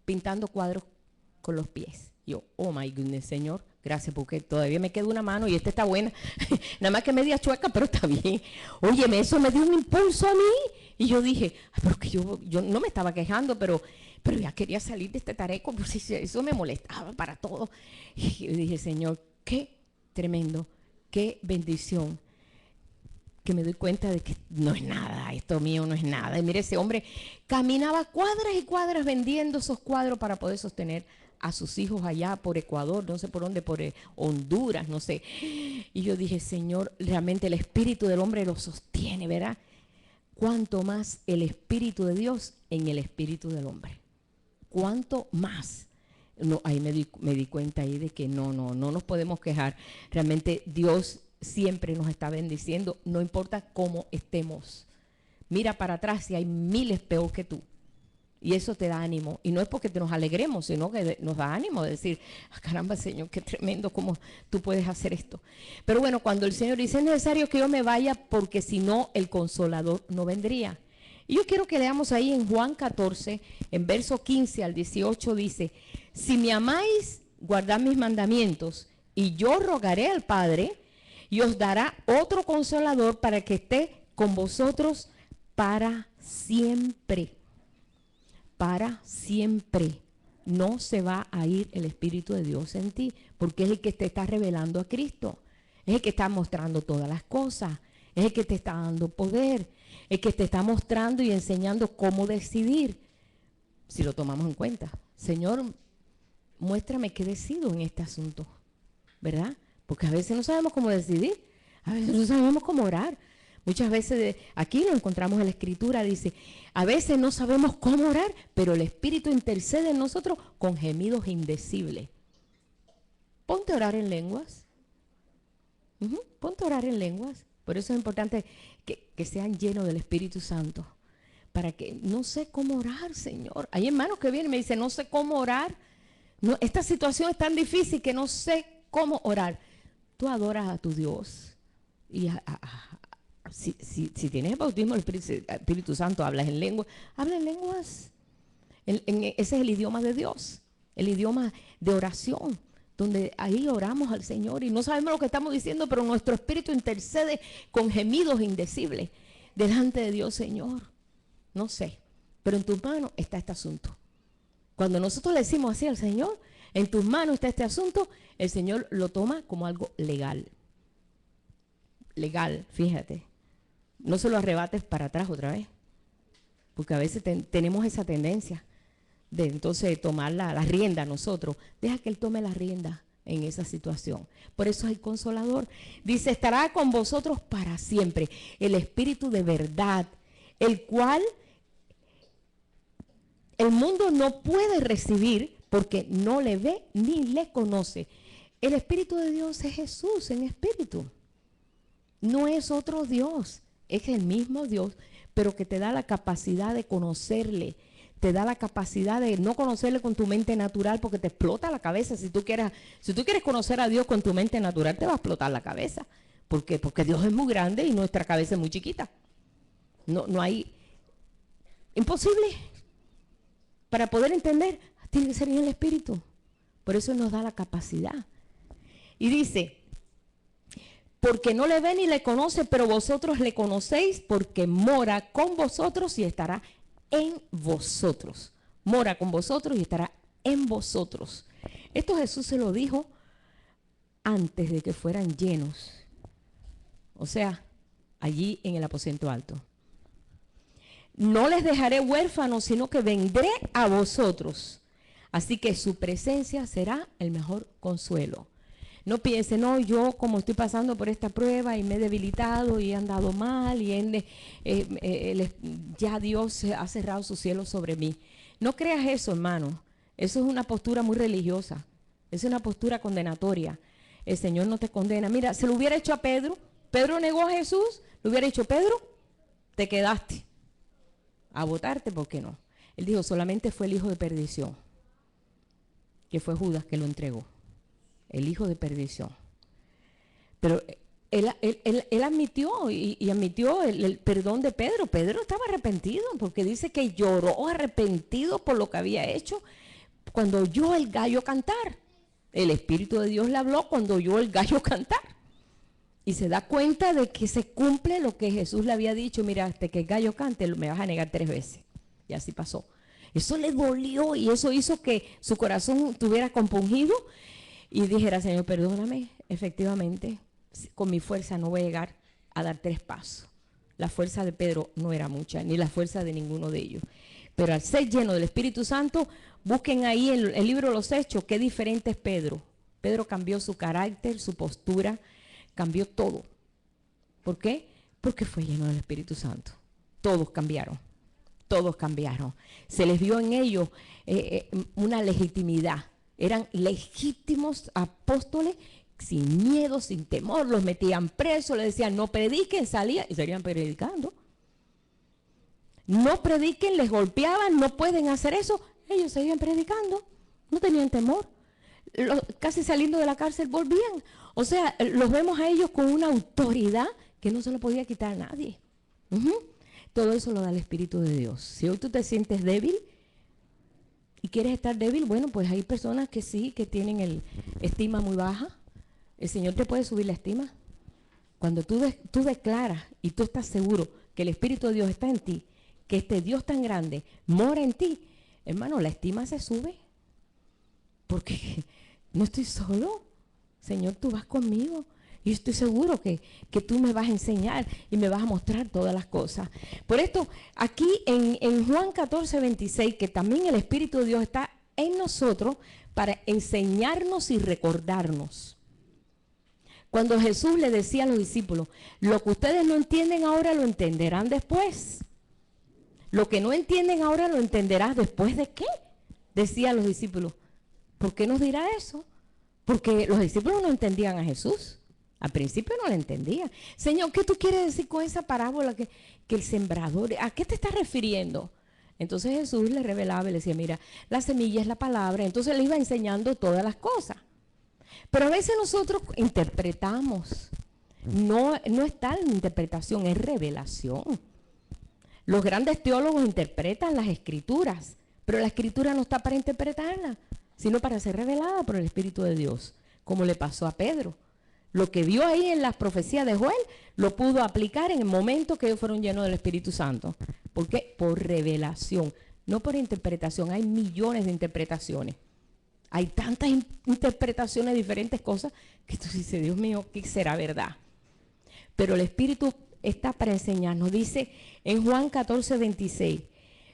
A: pintando cuadros con los pies. Yo, oh my goodness, Señor, gracias, porque todavía me queda una mano y esta está buena. Nada más que media chueca, pero está bien. Óyeme, eso me dio un impulso a mí. Y yo dije, porque yo no me estaba quejando, pero ya quería salir de este tareco, pues eso me molestaba para todo. Y yo dije, Señor, qué tremendo, qué bendición, que me doy cuenta de que no es nada, esto mío no es nada. Y mire, ese hombre caminaba cuadras y cuadras vendiendo esos cuadros para poder sostener a sus hijos allá por Ecuador, no sé por dónde, por Honduras, no sé. Y yo dije, Señor, realmente el espíritu del hombre lo sostiene, ¿verdad? Cuánto más el espíritu de Dios en el espíritu del hombre. Cuánto más. No, ahí me di cuenta ahí de que no nos podemos quejar. Realmente Dios siempre nos está bendiciendo, no importa cómo estemos. Mira para atrás si hay miles peor que tú. Y eso te da ánimo. Y no es porque nos alegremos, sino que nos da ánimo de decir, caramba, Señor, qué tremendo cómo tú puedes hacer esto. Pero bueno, cuando el Señor dice, es necesario que yo me vaya porque si no, el Consolador no vendría. Y yo quiero que leamos ahí en Juan 14, en verso 15 al 18, dice, si me amáis, guardad mis mandamientos, Y yo rogaré al Padre y os dará otro consolador para que esté con vosotros para siempre. Para siempre. No se va a ir el Espíritu de Dios en ti, porque es el que te está revelando a Cristo. Es el que está mostrando todas las cosas. Es el que te está dando poder. El que te está mostrando y enseñando cómo decidir. Si lo tomamos en cuenta. Señor, muéstrame qué decido en este asunto. ¿Verdad? Porque a veces no sabemos cómo decidir. A veces no sabemos cómo orar. Muchas veces, aquí lo encontramos en la Escritura, dice, a veces no sabemos cómo orar, pero el Espíritu intercede en nosotros con gemidos indecibles. Ponte a orar en lenguas. Ponte a orar en lenguas. Por eso es importante que sean llenos del Espíritu Santo. Para que, no sé cómo orar, Señor. Hay hermanos que vienen y me dicen, no sé cómo orar. No, esta situación es tan difícil que no sé cómo orar. Tú adoras a tu Dios. Y si tienes el bautismo del Espíritu Santo, hablas en lenguas. Habla en lenguas. Ese es el idioma de Dios. El idioma de oración. Donde ahí oramos al Señor y no sabemos lo que estamos diciendo, pero nuestro espíritu intercede con gemidos indecibles delante de Dios, Señor. No sé, pero en tus manos está este asunto. Cuando nosotros le decimos así al Señor, en tus manos está este asunto, el Señor lo toma como algo legal. Legal, fíjate. No se lo arrebates para atrás otra vez. Porque a veces tenemos esa tendencia de entonces tomar la rienda nosotros. Deja que Él tome la rienda en esa situación. Por eso es el Consolador. Dice, estará con vosotros para siempre. El Espíritu de verdad, el cual el mundo no puede recibir porque no le ve ni le conoce. El Espíritu de Dios es Jesús en espíritu. No es otro Dios. Es el mismo Dios, pero que te da la capacidad de conocerle. Te da la capacidad de no conocerle con tu mente natural porque te explota la cabeza. Si tú quieres conocer a Dios con tu mente natural, te va a explotar la cabeza. ¿Por qué? Porque Dios es muy grande y nuestra cabeza es muy chiquita. No hay... Imposible. Para poder entender, tiene que ser en el Espíritu. Por eso nos da la capacidad. Y dice, porque no le ve ni le conoce, pero vosotros le conocéis porque mora con vosotros y estará en vosotros. Mora con vosotros y estará en vosotros. Esto Jesús se lo dijo antes de que fueran llenos. O sea, allí en el aposento alto. No les dejaré huérfanos, sino que vendré a vosotros. Así que su presencia será el mejor consuelo. No piensen, no, yo como estoy pasando por esta prueba y me he debilitado y he andado mal y ya Dios ha cerrado su cielo sobre mí. No creas eso, hermano. Eso es una postura muy religiosa. Es una postura condenatoria. El Señor no te condena. Mira, se lo hubiera hecho a Pedro. Pedro negó a Jesús. Le hubiera dicho, Pedro, te quedaste. A votarte, ¿por qué no? Él dijo, solamente fue el hijo de perdición, que fue Judas que lo entregó. El hijo de perdición. Pero él admitió y admitió el perdón de Pedro. Pedro estaba arrepentido porque dice que lloró arrepentido por lo que había hecho cuando oyó el gallo cantar. El Espíritu de Dios le habló cuando oyó el gallo cantar. Y se da cuenta de que se cumple lo que Jesús le había dicho. Mira, hasta que el gallo cante, me vas a negar 3 veces. Y así pasó. Eso le dolió y eso hizo que su corazón estuviera compungido y dijera, Señor, perdóname, efectivamente, con mi fuerza no voy a llegar a dar 3 pasos. La fuerza de Pedro no era mucha, ni la fuerza de ninguno de ellos. Pero al ser lleno del Espíritu Santo, busquen ahí en el libro de los Hechos, qué diferente es Pedro. Pedro cambió su carácter, su postura, cambió todo. ¿Por qué? Porque fue lleno del Espíritu Santo. Todos cambiaron. Todos cambiaron. Se les vio en ellos una legitimidad. Eran legítimos apóstoles sin miedo, sin temor. Los metían presos, les decían no prediquen, salían y salían predicando. No prediquen, les golpeaban, no pueden hacer eso. Ellos seguían predicando, no tenían temor. Casi saliendo de la cárcel volvían. O sea, los vemos a ellos con una autoridad que no se lo podía quitar a nadie. Todo eso lo da el Espíritu de Dios. Si hoy tú te sientes débil y quieres estar débil, bueno, pues hay personas que sí, que tienen el estima muy baja, el Señor te puede subir la estima. Cuando tú declaras y tú estás seguro que el Espíritu de Dios está en ti, que este Dios tan grande mora en ti, hermano, la estima se sube. Porque no estoy solo. Señor, tú vas conmigo. Y estoy seguro que tú me vas a enseñar y me vas a mostrar todas las cosas. Por esto, aquí en Juan 14, 26, que también el Espíritu de Dios está en nosotros para enseñarnos y recordarnos. Cuando Jesús le decía a los discípulos, lo que ustedes no entienden ahora lo entenderán después. Lo que no entienden ahora lo entenderás después de qué, decía a los discípulos. ¿Por qué nos dirá eso? Porque los discípulos no entendían a Jesús. Al principio no le entendían. Señor, ¿qué tú quieres decir con esa parábola que el sembrador? ¿A qué te estás refiriendo? Entonces Jesús le revelaba y le decía, mira, la semilla es la palabra. Entonces le iba enseñando todas las cosas. Pero a veces nosotros interpretamos. No es tal interpretación, es revelación. Los grandes teólogos interpretan las escrituras, pero la escritura no está para interpretarla, sino para ser revelada por el Espíritu de Dios, como le pasó a Pedro. Lo que vio ahí en las profecías de Joel, lo pudo aplicar en el momento que ellos fueron llenos del Espíritu Santo. ¿Por qué? Por revelación, no por interpretación. Hay millones de interpretaciones. Hay tantas interpretaciones de diferentes cosas que tú dices, Dios mío, ¿qué será verdad? Pero el Espíritu está para enseñarnos. Dice en Juan 14, 26,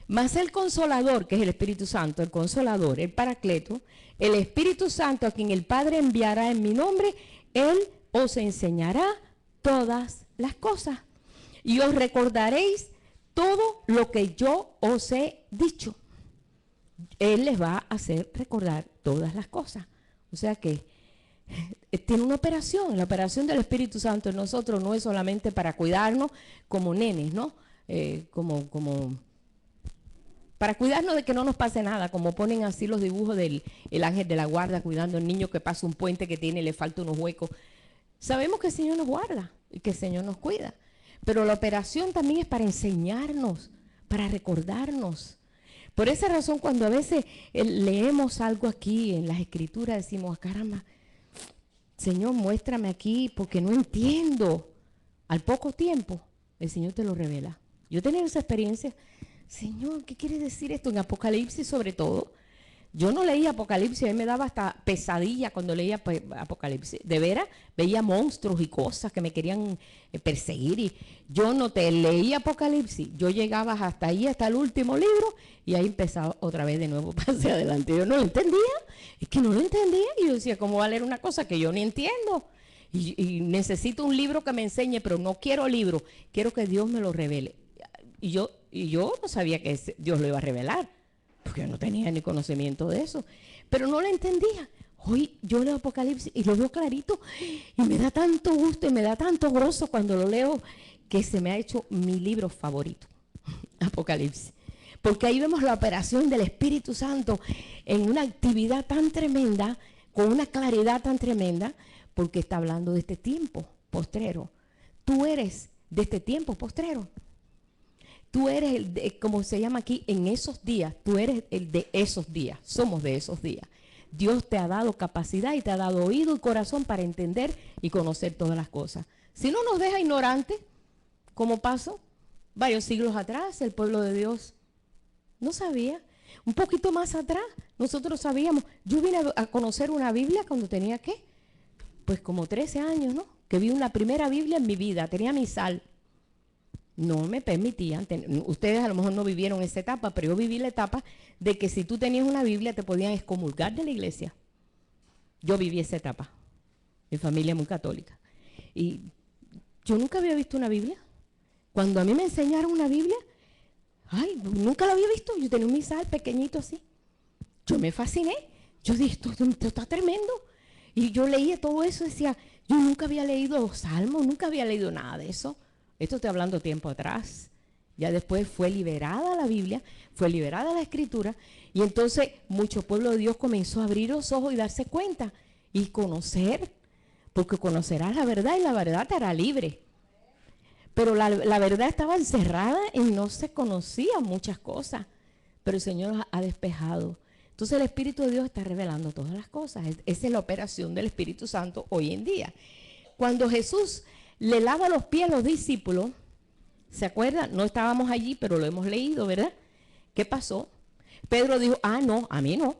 A: mas el Consolador, que es el Espíritu Santo, el Consolador, el Paracleto, el Espíritu Santo a quien el Padre enviará en mi nombre, Él os enseñará todas las cosas y os recordaréis todo lo que yo os he dicho. Él les va a hacer recordar todas las cosas. O sea que tiene una operación. La operación del Espíritu Santo en nosotros no es solamente para cuidarnos como nenes, ¿no? Para cuidarnos de que no nos pase nada, como ponen así los dibujos del el ángel de la guarda cuidando al niño que pasa un puente que tiene y le falta unos huecos. Sabemos que el Señor nos guarda y que el Señor nos cuida, pero la operación también es para enseñarnos, para recordarnos. Por esa razón, cuando a veces leemos algo aquí en las Escrituras, decimos, caramba, Señor, muéstrame aquí porque no entiendo. Al poco tiempo, el Señor te lo revela. Yo he tenido esa experiencia. Señor, ¿qué quiere decir esto? En Apocalipsis sobre todo. Yo no leía Apocalipsis, a mí me daba hasta pesadilla cuando leía Apocalipsis. De veras, veía monstruos y cosas que me querían perseguir. Y yo no te leía Apocalipsis. Yo llegaba hasta ahí, hasta el último libro, y ahí empezaba otra vez de nuevo hacia adelante. Yo no lo entendía, es que no lo entendía. Y yo decía, ¿cómo va a leer una cosa que yo ni entiendo? Y necesito un libro que me enseñe, pero no quiero libro, quiero que Dios me lo revele. Y yo no sabía que Dios lo iba a revelar, porque yo no tenía ni conocimiento de eso, pero no lo entendía. Hoy yo leo Apocalipsis y lo veo clarito y me da tanto gusto y me da tanto gozo cuando lo leo que se me ha hecho mi libro favorito, Apocalipsis. Porque ahí vemos la operación del Espíritu Santo en una actividad tan tremenda, con una claridad tan tremenda, porque está hablando de este tiempo postrero. Tú eres de este tiempo postrero. Tú eres el de, como se llama aquí, en esos días. Tú eres el de esos días. Somos de esos días. Dios te ha dado capacidad y te ha dado oído y corazón para entender y conocer todas las cosas. Si no nos deja ignorantes, como pasó varios siglos atrás, el pueblo de Dios no sabía. Un poquito más atrás, nosotros sabíamos. Yo vine a conocer una Biblia cuando tenía, ¿qué? Pues como 13 años, ¿no? Que vi una primera Biblia en mi vida. Tenía misal. No me permitían, ustedes a lo mejor no vivieron esa etapa, pero yo viví la etapa de que si tú tenías una Biblia te podían excomulgar de la iglesia. Yo viví esa etapa, mi familia es muy católica. Y yo nunca había visto una Biblia. Cuando a mí me enseñaron una Biblia, ay, nunca la había visto. Yo tenía un misal pequeñito así. Yo me fasciné. Yo dije, esto está tremendo. Y yo leía todo eso, decía, yo nunca había leído Salmos, nunca había leído nada de eso. Esto estoy hablando tiempo atrás. Ya después fue liberada la Biblia, fue liberada la Escritura, y entonces mucho pueblo de Dios comenzó a abrir los ojos y darse cuenta y conocer, porque conocerás la verdad y la verdad te hará libre. Pero la verdad estaba encerrada y no se conocían muchas cosas, pero el Señor ha despejado Entonces el Espíritu de Dios está revelando todas las cosas. Esa es la operación del Espíritu Santo hoy en día. Cuando Jesús le lava los pies a los discípulos, ¿se acuerdan? No estábamos allí, pero lo hemos leído, ¿verdad? ¿Qué pasó? Pedro dijo, no, a mí no.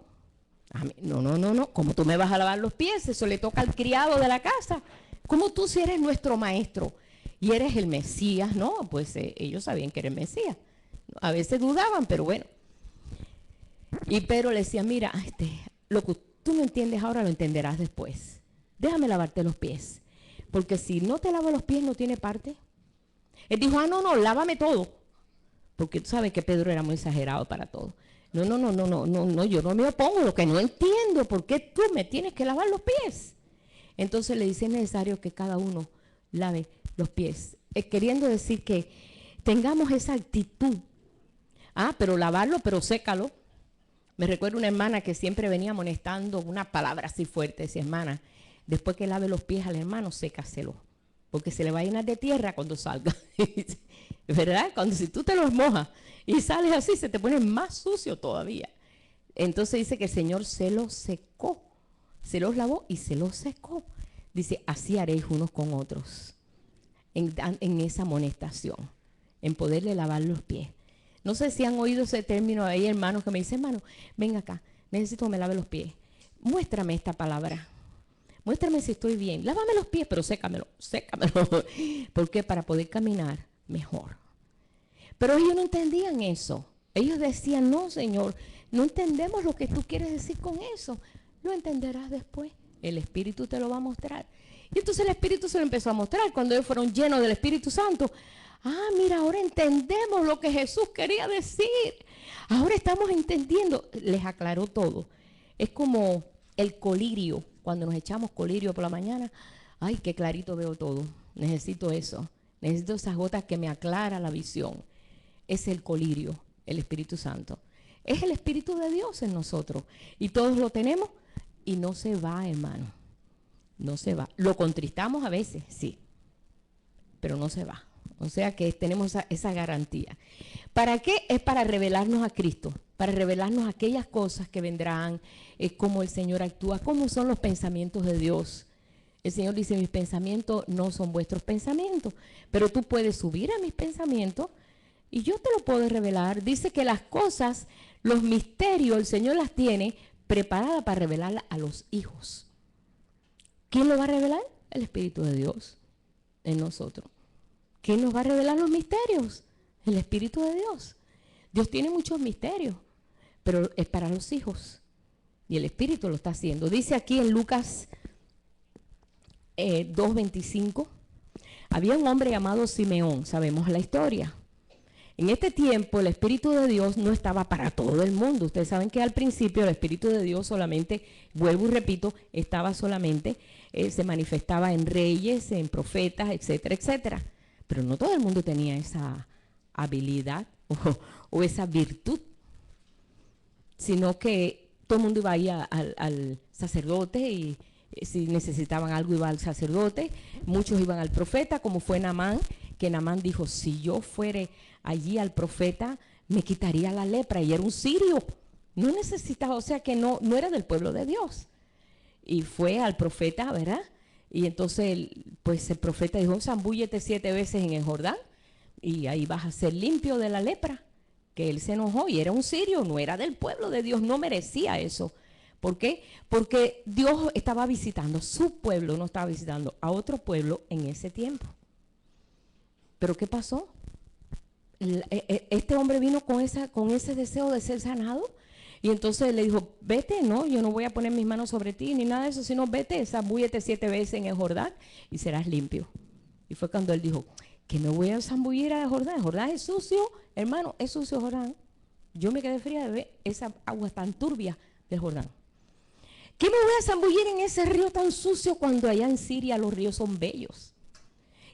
A: No. ¿Cómo tú me vas a lavar los pies? Eso le toca al criado de la casa. ¿Cómo tú si eres nuestro maestro y eres el Mesías? No, pues ellos sabían que era el Mesías. A veces dudaban, pero bueno. Y Pedro le decía, mira, lo que tú no entiendes ahora lo entenderás después. Déjame lavarte los pies. Porque si no te lavo los pies no tiene parte. Él dijo, no, lávame todo. Porque tú sabes que Pedro era muy exagerado para todo. No, yo no me opongo, lo que no entiendo, ¿por qué tú me tienes que lavar los pies? Entonces le dice, es necesario que cada uno lave los pies. Queriendo decir que tengamos esa actitud. Pero lavarlo, pero sécalo. Me recuerdo una hermana que siempre venía amonestando una palabra así fuerte, decía, hermana, después que lave los pies al hermano, sécaselo, porque se le va a llenar de tierra cuando salga. ¿Verdad? Si tú te los mojas y sales así, se te pone más sucio todavía. Entonces dice que el Señor se los secó, se los lavó y se los secó. Dice, así haréis unos con otros, en esa amonestación, en poderle lavar los pies. No sé si han oído ese término, hay hermanos que me dicen, hermano, ven acá, necesito que me lave los pies. Muéstrame esta palabra. Muéstrame si estoy bien. Lávame los pies, pero sécamelo. ¿Por qué? Para poder caminar mejor. Pero ellos no entendían eso. Ellos decían, no, Señor, no entendemos lo que tú quieres decir con eso. Lo entenderás después. El Espíritu te lo va a mostrar. Y entonces el Espíritu se lo empezó a mostrar cuando ellos fueron llenos del Espíritu Santo. Mira, ahora entendemos lo que Jesús quería decir. Ahora estamos entendiendo. Les aclaró todo. Es como el colirio. Cuando nos echamos colirio por la mañana, ay, qué clarito veo todo. Necesito eso. Necesito esas gotas que me aclara la visión. Es el colirio, el Espíritu Santo. Es el Espíritu de Dios en nosotros. Y todos lo tenemos y no se va, hermano. No se va. Lo contristamos a veces, sí, pero no se va. O sea que tenemos esa garantía. ¿Para qué? Es para revelarnos a Cristo, para revelarnos aquellas cosas que vendrán, cómo el Señor actúa, cómo son los pensamientos de Dios. El Señor dice, mis pensamientos no son vuestros pensamientos, pero tú puedes subir a mis pensamientos y yo te lo puedo revelar. Dice que las cosas, los misterios, el Señor las tiene preparadas para revelarlas a los hijos. ¿Quién lo va a revelar? El Espíritu de Dios en nosotros. ¿Quién nos va a revelar los misterios? El Espíritu de Dios. Dios tiene muchos misterios, pero es para los hijos. Y el Espíritu lo está haciendo. Dice aquí en Lucas 2:25, había un hombre llamado Simeón, sabemos la historia. En este tiempo el Espíritu de Dios no estaba para todo el mundo. Ustedes saben que al principio el Espíritu de Dios solamente, vuelvo y repito, estaba solamente, se manifestaba en reyes, en profetas, etcétera, etcétera. Pero no todo el mundo tenía esa habilidad o esa virtud, sino que todo el mundo iba ahí al sacerdote y si necesitaban algo iba al sacerdote, muchos iban al profeta, como fue Naamán, que Naamán dijo, si yo fuere allí al profeta, me quitaría la lepra, y era un sirio, no necesitaba, o sea que no era del pueblo de Dios, y fue al profeta, ¿verdad? Y entonces pues el profeta dijo, zambúllete 7 veces en el Jordán, y ahí vas a ser limpio de la lepra, que él se enojó, y era un sirio, no era del pueblo de Dios, no merecía eso. ¿Por qué? Porque Dios estaba visitando su pueblo, no estaba visitando a otro pueblo en ese tiempo. ¿Pero qué pasó? Este hombre vino con ese deseo de ser sanado, y entonces le dijo, vete, no, yo no voy a poner mis manos sobre ti ni nada de eso, sino vete, zambúllete 7 veces en el Jordán y serás limpio. Y fue cuando él dijo, que me voy a zambullir al Jordán. El Jordán es sucio, hermano, es sucio Jordán. Yo me quedé fría de ver esa agua tan turbia del Jordán. ¿Qué me voy a zambullir en ese río tan sucio cuando allá en Siria los ríos son bellos?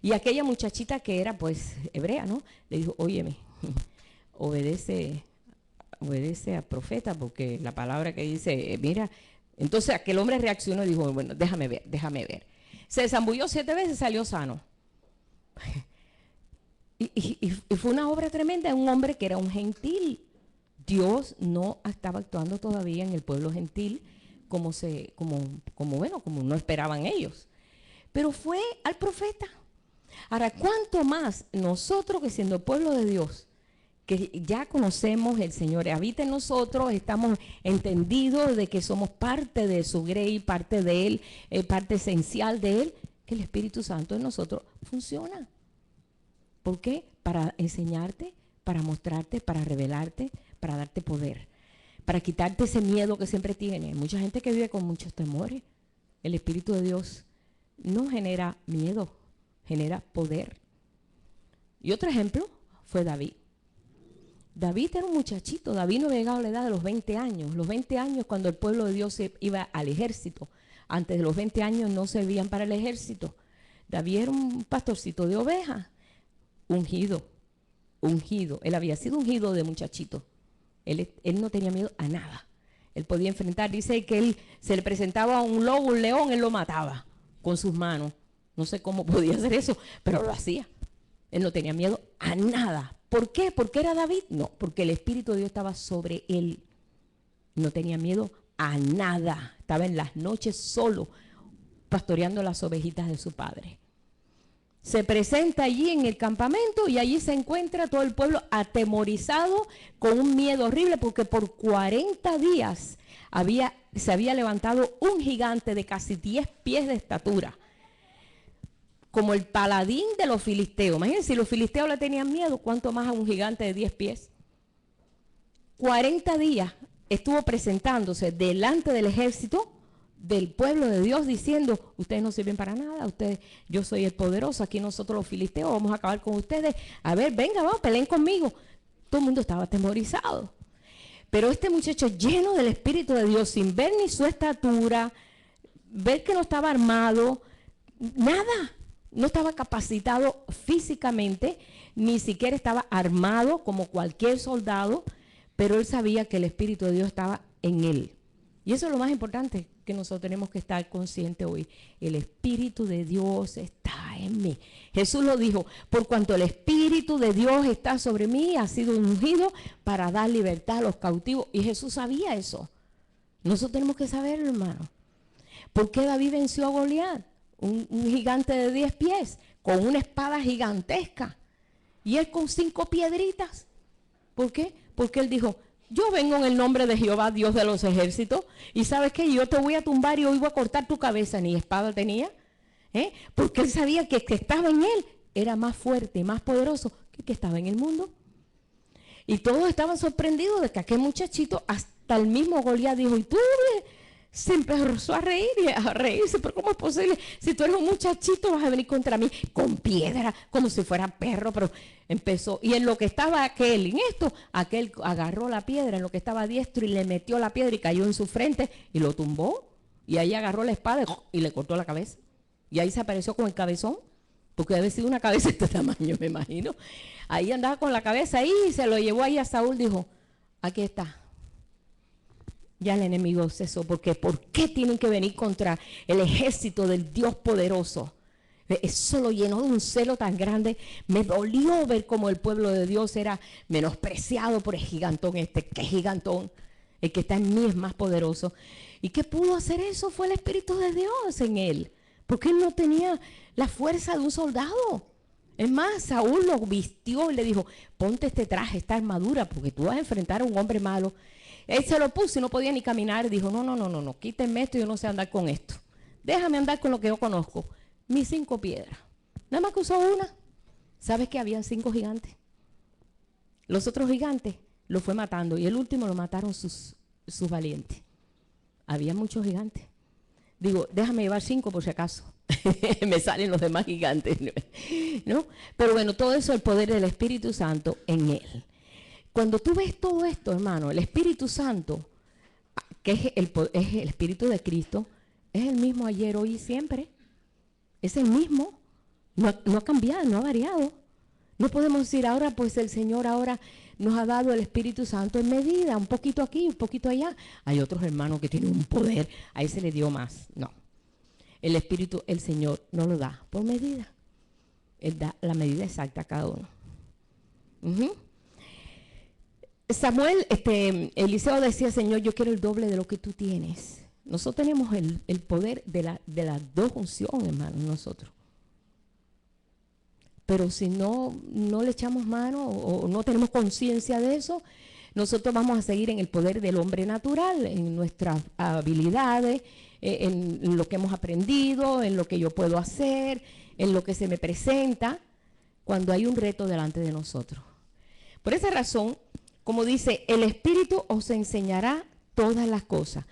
A: Y aquella muchachita que era pues hebrea, ¿no? Le dijo, óyeme, obedece al profeta, porque la palabra que dice, mira. Entonces aquel hombre reaccionó y dijo, bueno, déjame ver. Se zambulló 7 veces y salió sano. Y fue una obra tremenda de un hombre que era un gentil. Dios no estaba actuando todavía en el pueblo gentil como no esperaban ellos. Pero fue al profeta. Ahora, ¿cuánto más nosotros, que siendo pueblo de Dios, que ya conocemos el Señor, habita en nosotros, estamos entendidos de que somos parte de su grey, parte de Él, parte esencial de Él, que el Espíritu Santo en nosotros funciona? ¿Por qué? Para enseñarte, para mostrarte, para revelarte, para darte poder, para quitarte ese miedo que siempre tienes. Mucha gente que vive con muchos temores. El Espíritu de Dios no genera miedo, genera poder. Y otro ejemplo fue David. David era un muchachito. David no había llegado a la edad de los 20 años. Los 20 años cuando el pueblo de Dios se iba al ejército. Antes de los 20 años no servían para el ejército. David era un pastorcito de ovejas, ungido. Él había sido ungido de muchachito. Él no tenía miedo a nada. Él podía enfrentar. Dice que él se le presentaba un lobo, un león, él lo mataba con sus manos. No sé cómo podía hacer eso, pero lo hacía. Él no tenía miedo a nada. ¿Por qué? ¿Porque era David? No, porque el Espíritu de Dios estaba sobre él. No tenía miedo a nada. Estaba en las noches solo, pastoreando las ovejitas de su padre. Se presenta allí en el campamento y allí se encuentra todo el pueblo atemorizado, con un miedo horrible, porque por 40 días se había levantado un gigante de casi 10 pies de estatura, como el paladín de los filisteos. Imagínense, si los filisteos le tenían miedo, ¿cuánto más a un gigante de 10 pies? 40 días estuvo presentándose delante del ejército del pueblo de Dios, diciendo: ustedes no sirven para nada, yo soy el poderoso, aquí nosotros los filisteos vamos a acabar con ustedes, a ver, venga, vamos, peleen conmigo. Todo el mundo estaba atemorizado. Pero este muchacho, lleno del Espíritu de Dios, sin ver ni su estatura, ver que no estaba armado, nada, no estaba capacitado físicamente, ni siquiera estaba armado como cualquier soldado, pero él sabía que el Espíritu de Dios estaba en él. Y eso es lo más importante que nosotros tenemos que estar conscientes hoy. El Espíritu de Dios está en mí. Jesús lo dijo: por cuanto el Espíritu de Dios está sobre mí, ha sido ungido para dar libertad a los cautivos. Y Jesús sabía eso. Nosotros tenemos que saberlo, hermano. ¿Por qué David venció a Goliat? Un gigante de 10 pies, con una espada gigantesca. Y él con 5 piedritas. ¿Por qué? Porque él dijo: yo vengo en el nombre de Jehová, Dios de los ejércitos, y ¿sabes qué? Yo te voy a tumbar y hoy voy a cortar tu cabeza. Ni espada tenía, porque él sabía que el que estaba en él era más fuerte y más poderoso que el que estaba en el mundo. Y todos estaban sorprendidos de que aquel muchachito, hasta el mismo Goliat, dijo: y tú, se empezó a reír y a reírse. ¿Pero cómo es posible? Si tú eres un muchachito, vas a venir contra mí con piedra, como si fuera perro. Pero empezó, y en lo que estaba aquel agarró la piedra, en lo que estaba diestro, y le metió la piedra y cayó en su frente y lo tumbó. Y ahí agarró la espada y le cortó la cabeza. Y ahí se apareció con el cabezón, porque debe ser una cabeza de este tamaño, me imagino. Ahí andaba con la cabeza ahí y se lo llevó ahí a Saúl. Dijo: aquí está. Ya el enemigo cesó, porque ¿por qué tienen que venir contra el ejército del Dios poderoso? Eso lo llenó de un celo tan grande. Me dolió ver cómo el pueblo de Dios era menospreciado por el gigantón este. ¿Qué gigantón? El que está en mí es más poderoso. ¿Y qué pudo hacer eso? Fue el Espíritu de Dios en él, porque él no tenía la fuerza de un soldado. Es más, Saúl lo vistió y le dijo: ponte este traje, esta armadura, porque tú vas a enfrentar a un hombre malo. Él se lo puso y no podía ni caminar. Dijo: no, quítenme esto, yo no sé andar con esto. Déjame andar con lo que yo conozco. Mis 5 piedras. Nada más que usó una. ¿Sabes que habían 5 gigantes? Los otros gigantes lo fue matando, y el último lo mataron sus valientes. Había muchos gigantes. Digo, déjame llevar 5 por si acaso. Me salen los demás gigantes, ¿no? Pero bueno, todo eso, el poder del Espíritu Santo en él. Cuando tú ves todo esto, hermano, el Espíritu Santo, que es el Espíritu de Cristo, es el mismo ayer, hoy y siempre. Es el mismo. No ha cambiado, no ha variado. No podemos decir ahora, pues el Señor ahora nos ha dado el Espíritu Santo en medida, un poquito aquí, un poquito allá. Hay otros hermanos que tienen un poder, a ese le dio más. No. El Espíritu, el Señor no lo da por medida. Él da la medida exacta a cada uno. Eliseo decía, Señor, yo quiero el doble de lo que tú tienes. Nosotros tenemos el poder de las dos unciones, hermano, nosotros. Pero si no le echamos mano o no tenemos conciencia de eso, nosotros vamos a seguir en el poder del hombre natural, en nuestras habilidades, en lo que hemos aprendido, en lo que yo puedo hacer, en lo que se me presenta, cuando hay un reto delante de nosotros. Por esa razón, como dice, el Espíritu os enseñará todas las cosas.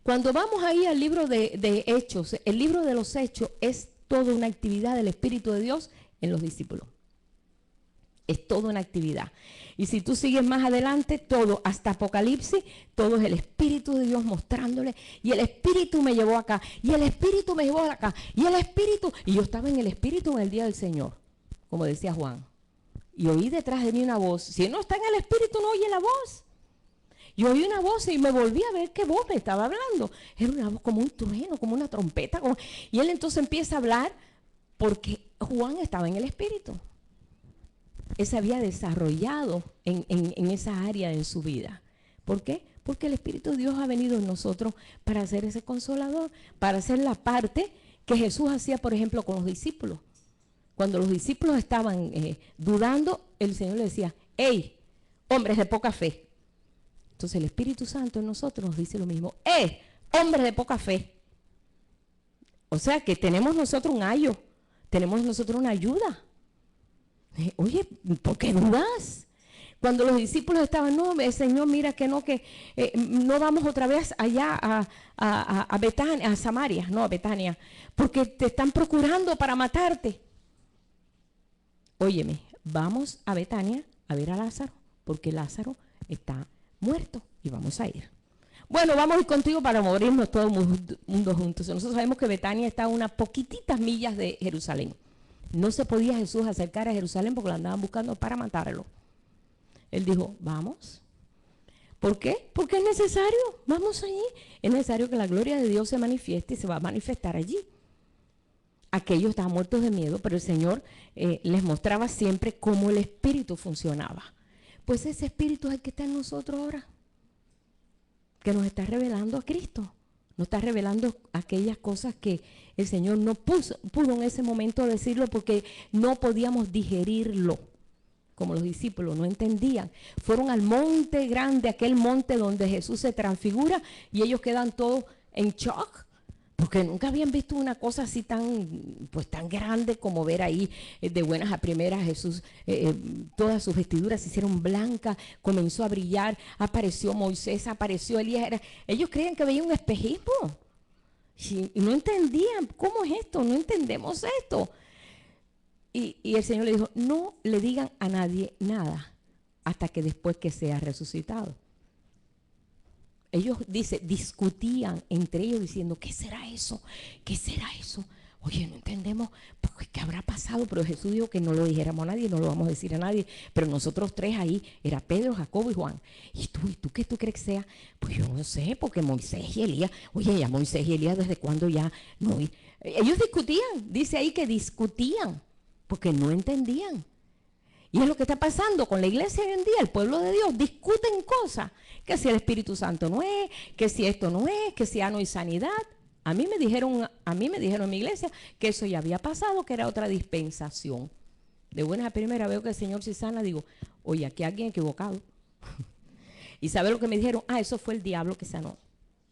A: Cuando vamos ahí al libro de Hechos, el libro de los Hechos es toda una actividad del Espíritu de Dios en los discípulos. Es toda una actividad. Y si tú sigues más adelante, todo, hasta Apocalipsis, todo es el Espíritu de Dios mostrándole. Y el Espíritu me llevó acá, y el Espíritu me llevó acá, y el Espíritu, y yo estaba en el Espíritu en el día del Señor, como decía Juan. Y oí detrás de mí una voz. Si no está en el Espíritu, no oye la voz. Yo oí una voz y me volví a ver qué voz me estaba hablando. Era una voz como un trueno, como una trompeta. Y él entonces empieza a hablar porque Juan estaba en el Espíritu. Él se había desarrollado en esa área en su vida. ¿Por qué? Porque el Espíritu de Dios ha venido en nosotros para ser ese consolador, para hacer la parte que Jesús hacía, por ejemplo, con los discípulos. Cuando los discípulos estaban dudando, el Señor le decía, ¡hey, hombres de poca fe! Entonces el Espíritu Santo en nosotros nos dice lo mismo, ¡hey, hombres de poca fe! O sea que tenemos nosotros un ayo, tenemos nosotros una ayuda. Oye, ¿por qué dudas? Cuando los discípulos estaban, no, Señor, mira que no vamos otra vez allá a Betania, a Samaria, no a Betania, porque te están procurando para matarte. Óyeme, vamos a Betania a ver a Lázaro, porque Lázaro está muerto y vamos a ir. Bueno, vamos a ir contigo para morirnos todo el mundo juntos. Nosotros sabemos que Betania está a unas poquititas millas de Jerusalén. No se podía Jesús acercar a Jerusalén porque lo andaban buscando para matarlo. Él dijo, vamos. ¿Por qué? Porque es necesario, vamos allí. Es necesario que la gloria de Dios se manifieste y se va a manifestar allí. Aquellos estaban muertos de miedo, pero el Señor les mostraba siempre cómo el Espíritu funcionaba. Pues ese Espíritu es el que está en nosotros ahora, que nos está revelando a Cristo. Nos está revelando aquellas cosas que el Señor no pudo en ese momento decirlo porque no podíamos digerirlo. Como los discípulos no entendían. Fueron al monte grande, aquel monte donde Jesús se transfigura y ellos quedan todos en shock. Porque nunca habían visto una cosa así tan grande como ver ahí de buenas a primeras Jesús, todas sus vestiduras se hicieron blancas, comenzó a brillar, apareció Moisés, apareció Elías. Ellos creían que veían un espejismo y no entendían cómo es esto, no entendemos esto. Y el Señor le dijo, no le digan a nadie nada hasta que después que sea resucitado. Ellos, discutían entre ellos diciendo, ¿qué será eso? ¿Qué será eso? Oye, no entendemos qué habrá pasado, pero Jesús dijo que no lo dijéramos a nadie, no lo vamos a decir a nadie. Pero nosotros tres ahí, era Pedro, Jacobo y Juan. ¿Y tú qué tú crees que sea? Pues yo no sé, porque Moisés y Elías, oye, ya Moisés y Elías, ¿desde cuándo ya no? Ellos discutían, dice ahí que discutían, porque no entendían. Y es lo que está pasando con la iglesia hoy en día, el pueblo de Dios, discuten cosas, que si el Espíritu Santo no es, que si esto no es, que si ya no hay sanidad. A mí me dijeron en mi iglesia que eso ya había pasado, que era otra dispensación. De buenas a primeras veo que el Señor sí sana, digo, oye, aquí hay alguien equivocado. ¿Y sabe lo que me dijeron? Eso fue el diablo que sanó.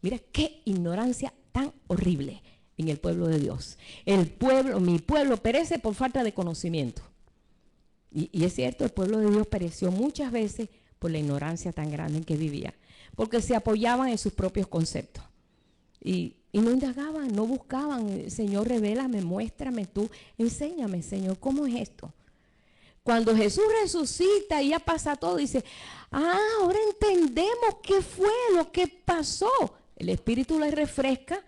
A: Mira qué ignorancia tan horrible en el pueblo de Dios. Mi pueblo perece por falta de conocimiento. Y es cierto, el pueblo de Dios pereció muchas veces por la ignorancia tan grande en que vivía, porque se apoyaban en sus propios conceptos y no indagaban, no buscaban, Señor, revélame, muéstrame tú, enséñame, Señor, ¿cómo es esto? Cuando Jesús resucita y ya pasa todo, dice, ahora entendemos qué fue lo que pasó. El Espíritu les refresca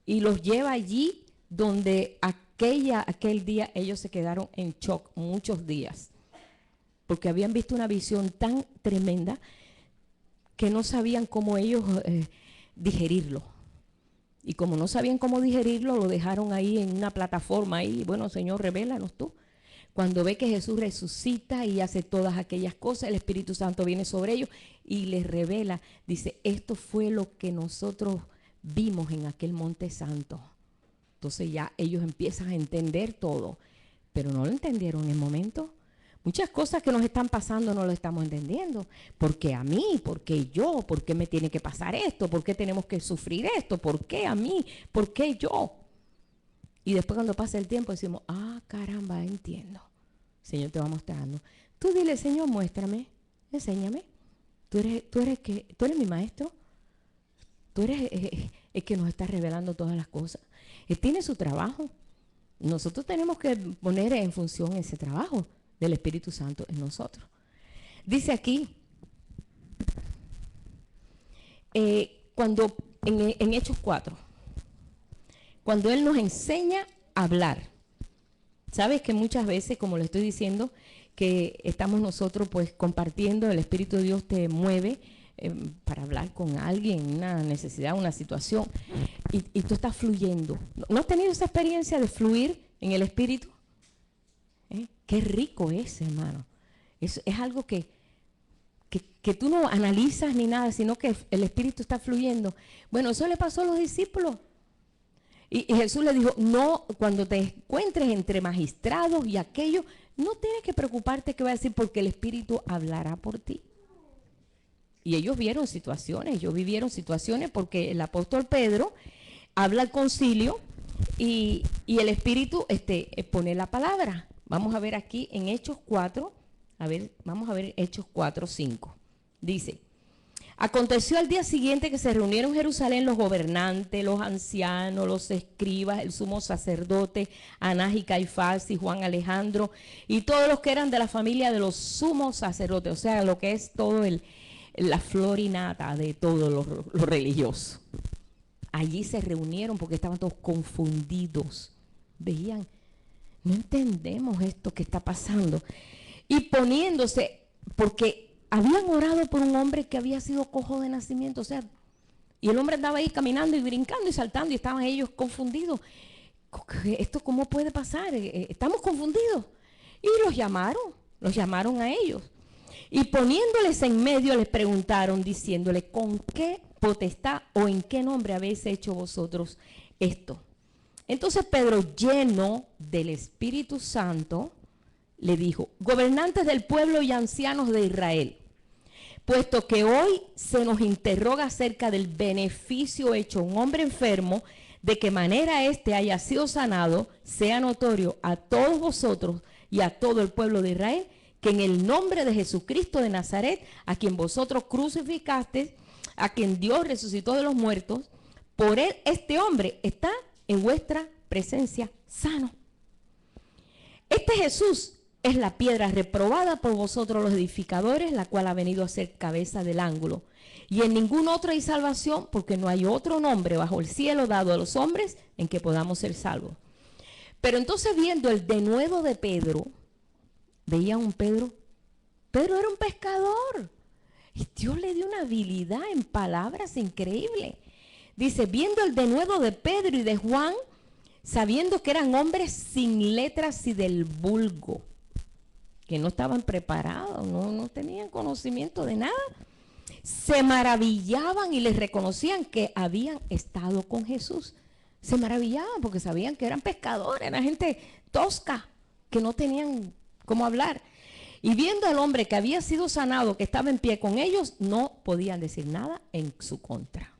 A: y los lleva allí donde aquel día ellos se quedaron en shock muchos días, porque habían visto una visión tan tremenda que no sabían cómo ellos digerirlo. Y como no sabían cómo digerirlo, lo dejaron ahí en una plataforma ahí, bueno, Señor, revélanos tú. Cuando ve que Jesús resucita y hace todas aquellas cosas, el Espíritu Santo viene sobre ellos y les revela, dice, esto fue lo que nosotros vimos en aquel monte santo. Entonces ya ellos empiezan a entender todo, pero no lo entendieron en el momento. Muchas cosas que nos están pasando no lo estamos entendiendo. ¿Por qué a mí? ¿Por qué yo? ¿Por qué me tiene que pasar esto? ¿Por qué tenemos que sufrir esto? ¿Por qué a mí? ¿Por qué yo? Y después cuando pasa el tiempo decimos, ah, caramba, entiendo. El Señor te va mostrando. Tú dile, Señor, muéstrame, enséñame. Tú eres mi maestro. Tú eres el que nos está revelando todas las cosas. Él tiene su trabajo. Nosotros tenemos que poner en función ese trabajo del Espíritu Santo en nosotros. Dice aquí, cuando en Hechos 4, cuando Él nos enseña a hablar. Sabes que muchas veces, como le estoy diciendo, que estamos nosotros pues compartiendo, el Espíritu de Dios te mueve para hablar con alguien, una necesidad, una situación, y tú estás fluyendo. ¿No has tenido esa experiencia de fluir en el Espíritu? Qué rico es, hermano. Es algo que tú no analizas ni nada, sino que el Espíritu está fluyendo. Bueno, eso le pasó a los discípulos. Y Jesús le dijo, no, cuando te encuentres entre magistrados y aquellos, no tienes que preocuparte qué va a decir, porque el Espíritu hablará por ti. Y ellos vieron situaciones, ellos vivieron situaciones, porque el apóstol Pedro habla al concilio y el Espíritu pone la palabra. Vamos a ver aquí en Hechos 4, vamos a ver Hechos 4, 5. Dice, aconteció al día siguiente que se reunieron en Jerusalén los gobernantes, los ancianos, los escribas, el sumo sacerdote, Anás y Caifás y Juan Alejandro, y todos los que eran de la familia de los sumos sacerdotes, o sea, lo que es todo la flor y nata de todo lo religioso. Allí se reunieron porque estaban todos confundidos. Veían, no entendemos esto que está pasando. Y poniéndose, porque habían orado por un hombre que había sido cojo de nacimiento, o sea, y el hombre andaba ahí caminando y brincando y saltando y estaban ellos confundidos. ¿Esto cómo puede pasar? Estamos confundidos. Y los llamaron a ellos. Y poniéndoles en medio les preguntaron diciéndole, ¿con qué potestad o en qué nombre habéis hecho vosotros esto? Entonces Pedro, lleno del Espíritu Santo, le dijo, gobernantes del pueblo y ancianos de Israel, puesto que hoy se nos interroga acerca del beneficio hecho a un hombre enfermo, de qué manera éste haya sido sanado, sea notorio a todos vosotros y a todo el pueblo de Israel, que en el nombre de Jesucristo de Nazaret, a quien vosotros crucificasteis, a quien Dios resucitó de los muertos, por él este hombre está en vuestra presencia sano. Este Jesús es la piedra reprobada por vosotros los edificadores, la cual ha venido a ser cabeza del ángulo. Y en ningún otro hay salvación, porque no hay otro nombre bajo el cielo dado a los hombres en que podamos ser salvos. Pero entonces, viendo el denuedo de Pedro, veía un Pedro era un pescador. Y Dios le dio una habilidad en palabras increíble. Dice, viendo el denuedo de Pedro y de Juan, sabiendo que eran hombres sin letras y del vulgo, que no estaban preparados, no tenían conocimiento de nada, se maravillaban y les reconocían que habían estado con Jesús. Se maravillaban porque sabían que eran pescadores, eran gente tosca, que no tenían cómo hablar. Y viendo al hombre que había sido sanado, que estaba en pie con ellos, no podían decir nada en su contra.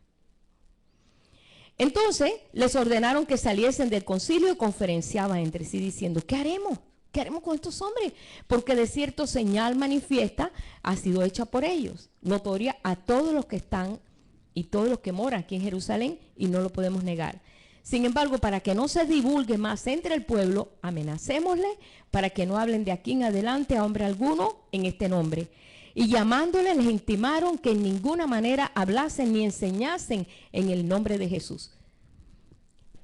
A: Entonces les ordenaron que saliesen del concilio y conferenciaban entre sí diciendo, ¿qué haremos? ¿Qué haremos con estos hombres? Porque de cierto señal manifiesta ha sido hecha por ellos, notoria a todos los que están y todos los que moran aquí en Jerusalén, y no lo podemos negar. Sin embargo, para que no se divulgue más entre el pueblo, amenacémosle para que no hablen de aquí en adelante a hombre alguno en este nombre. Y llamándole les intimaron que en ninguna manera hablasen ni enseñasen en el nombre de Jesús.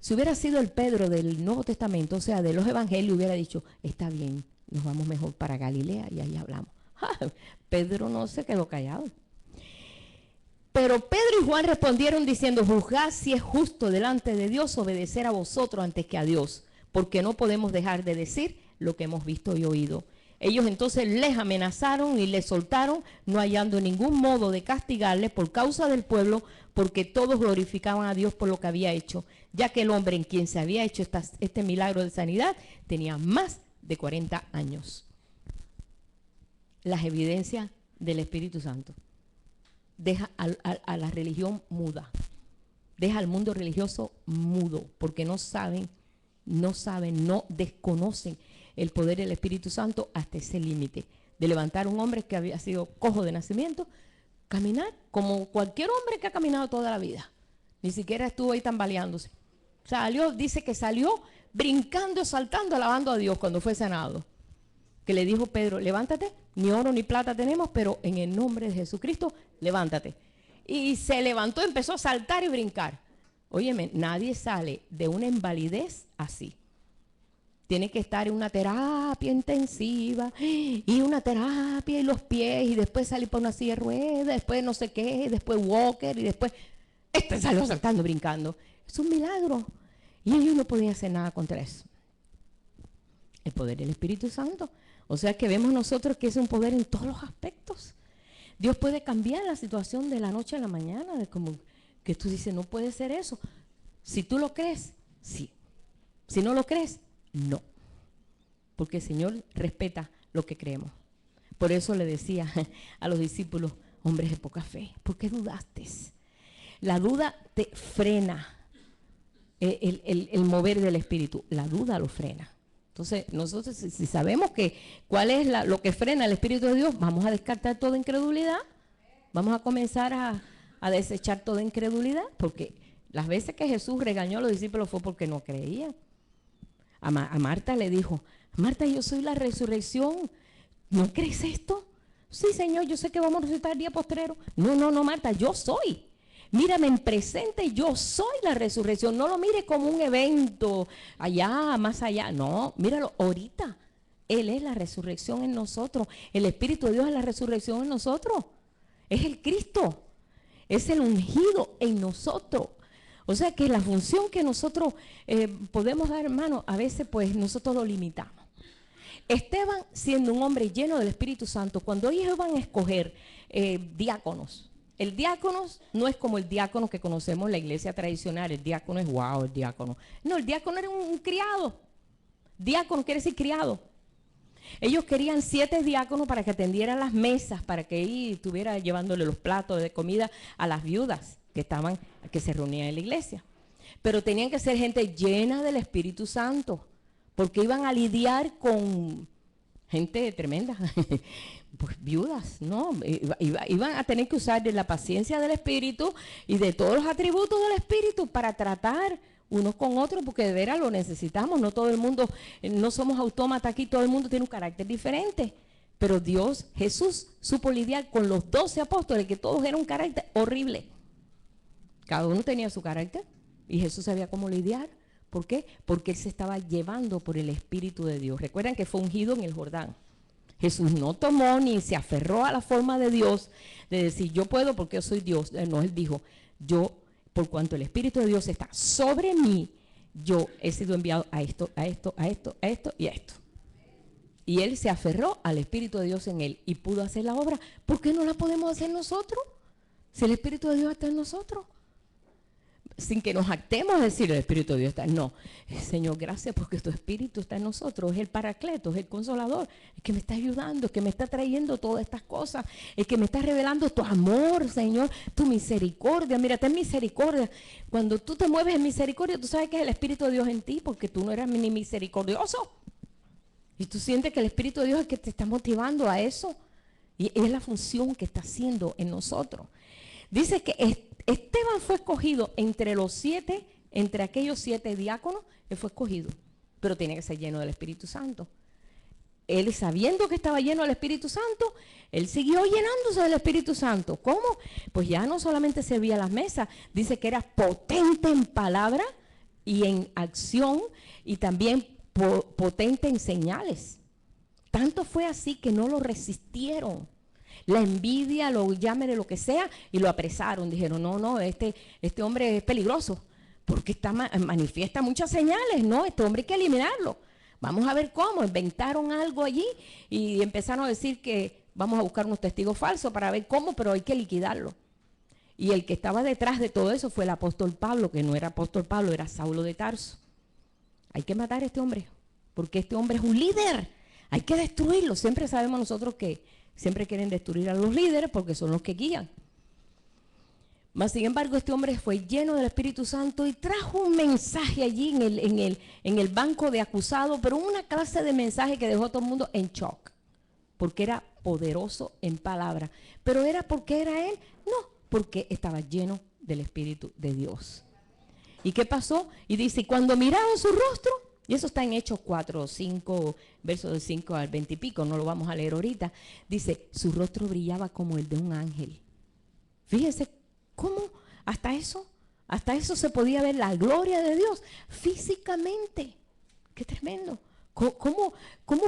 A: Si hubiera sido el Pedro del Nuevo Testamento, o sea, de los evangelios, hubiera dicho, está bien, nos vamos mejor para Galilea y ahí hablamos. Pedro no se quedó callado. Pero Pedro y Juan respondieron diciendo, juzgad si es justo delante de Dios obedecer a vosotros antes que a Dios, porque no podemos dejar de decir lo que hemos visto y oído. Ellos entonces les amenazaron y les soltaron, no hallando ningún modo de castigarles por causa del pueblo, porque todos glorificaban a Dios por lo que había hecho, ya que el hombre en quien se había hecho este milagro de sanidad tenía más de 40 años. Las evidencias del Espíritu Santo. Deja a la religión muda, deja al mundo religioso mudo, porque no desconocen el poder del Espíritu Santo hasta ese límite, de levantar un hombre que había sido cojo de nacimiento, caminar como cualquier hombre que ha caminado toda la vida, ni siquiera estuvo ahí tambaleándose. Salió, dice que salió brincando, saltando, alabando a Dios cuando fue sanado. Que le dijo Pedro, levántate, ni oro ni plata tenemos, pero en el nombre de Jesucristo, levántate. Y se levantó, empezó a saltar y brincar. Óyeme, nadie sale de una invalidez así. Tiene que estar en una terapia intensiva y una terapia y los pies y después salir por una silla de ruedas, después no sé qué, después walker y después salió saltando, brincando. Es un milagro. Y ellos no podían hacer nada contra eso. El poder del Espíritu Santo. O sea que vemos nosotros que es un poder en todos los aspectos. Dios puede cambiar la situación de la noche a la mañana, de como que tú dices, no puede ser eso. Si tú lo crees, sí. Si no lo crees, no. Porque el Señor respeta lo que creemos. Por eso le decía a los discípulos, hombres de poca fe, ¿por qué dudaste? La duda te frena el mover del Espíritu. La duda lo frena. Entonces, nosotros si sabemos cuál es lo que frena el Espíritu de Dios, vamos a descartar toda incredulidad. Vamos a comenzar a desechar toda incredulidad, porque las veces que Jesús regañó a los discípulos fue porque no creían. A Marta le dijo, Marta, yo soy la resurrección. ¿No crees esto? Sí, Señor, yo sé que vamos a resucitar el día postrero. No, Marta, yo soy. Mírame en presente, yo soy la resurrección. No lo mire como un evento allá, más allá. No, míralo ahorita. Él es la resurrección en nosotros. El Espíritu de Dios es la resurrección en nosotros. Es el Cristo. Es el ungido en nosotros. O sea que la función que nosotros podemos dar, hermano, a veces pues nosotros lo limitamos. Esteban, siendo un hombre lleno del Espíritu Santo, cuando ellos van a escoger diáconos, el diácono no es como el diácono que conocemos en la iglesia tradicional. El diácono es wow, el diácono. No, el diácono era un criado. Diácono quiere decir criado. Ellos querían 7 diáconos para que atendieran las mesas, para que él estuviera llevándole los platos de comida a las viudas que se reunían en la iglesia. Pero tenían que ser gente llena del Espíritu Santo, porque iban a lidiar con gente tremenda. Pues viudas, ¿no? Iban a tener que usar de la paciencia del Espíritu y de todos los atributos del Espíritu para tratar unos con otros, porque de veras lo necesitamos. No todo el mundo, no somos autómatas aquí, todo el mundo tiene un carácter diferente. Pero Dios, Jesús, supo lidiar con los 12 apóstoles, que todos eran un carácter horrible. Cada uno tenía su carácter y Jesús sabía cómo lidiar. ¿Por qué? Porque Él se estaba llevando por el Espíritu de Dios. Recuerdan que fue ungido en el Jordán. Jesús no tomó ni se aferró a la forma de Dios, de decir yo puedo porque yo soy Dios. No, Él dijo, yo, por cuanto el Espíritu de Dios está sobre mí, yo he sido enviado a esto, a esto, a esto, a esto y a esto. Y Él se aferró al Espíritu de Dios en Él y pudo hacer la obra. ¿Por qué no la podemos hacer nosotros? Si el Espíritu de Dios está en nosotros. Sin que nos actemos a decir el Espíritu de Dios está. No, Señor, gracias porque tu Espíritu está en nosotros. Es el Paracleto, es el Consolador, es que me está ayudando, es que me está trayendo todas estas cosas, es que me está revelando tu amor, Señor, tu misericordia. Mira, ten misericordia. Cuando tú te mueves en misericordia, tú sabes que es el Espíritu de Dios en ti, porque tú no eras ni misericordioso. Y tú sientes que el Espíritu de Dios es el que te está motivando a eso. Y es la función que está haciendo en nosotros. Dice que Esteban fue escogido entre los 7, entre aquellos 7 diáconos, él fue escogido, pero tenía que ser lleno del Espíritu Santo. Él, sabiendo que estaba lleno del Espíritu Santo, él siguió llenándose del Espíritu Santo. ¿Cómo? Pues ya no solamente servía las mesas, dice que era potente en palabra y en acción, y también potente en señales. Tanto fue así que no lo resistieron. La envidia, llámele lo que sea, y lo apresaron. Dijeron, no, este hombre es peligroso, porque manifiesta muchas señales, no, este hombre hay que eliminarlo. Vamos a ver cómo. Inventaron algo allí y empezaron a decir que vamos a buscar unos testigos falsos para ver cómo, pero hay que liquidarlo. Y el que estaba detrás de todo eso fue el apóstol Pablo, que no era apóstol Pablo, era Saulo de Tarso. Hay que matar a este hombre, porque este hombre es un líder. Hay que destruirlo. Siempre sabemos nosotros que siempre quieren destruir a los líderes porque son los que guían. Mas, sin embargo, este hombre fue lleno del Espíritu Santo y trajo un mensaje allí en el banco de acusados, pero una clase de mensaje que dejó a todo el mundo en shock, porque era poderoso en palabra. ¿Pero era porque era él? No, porque estaba lleno del Espíritu de Dios. ¿Y qué pasó? Y dice, cuando miraron su rostro, y eso está en Hechos 4, 5, versos del 5 al 20 y pico, no lo vamos a leer ahorita, dice, su rostro brillaba como el de un ángel. Fíjense cómo hasta eso se podía ver la gloria de Dios físicamente. ¡Qué tremendo! ¿Cómo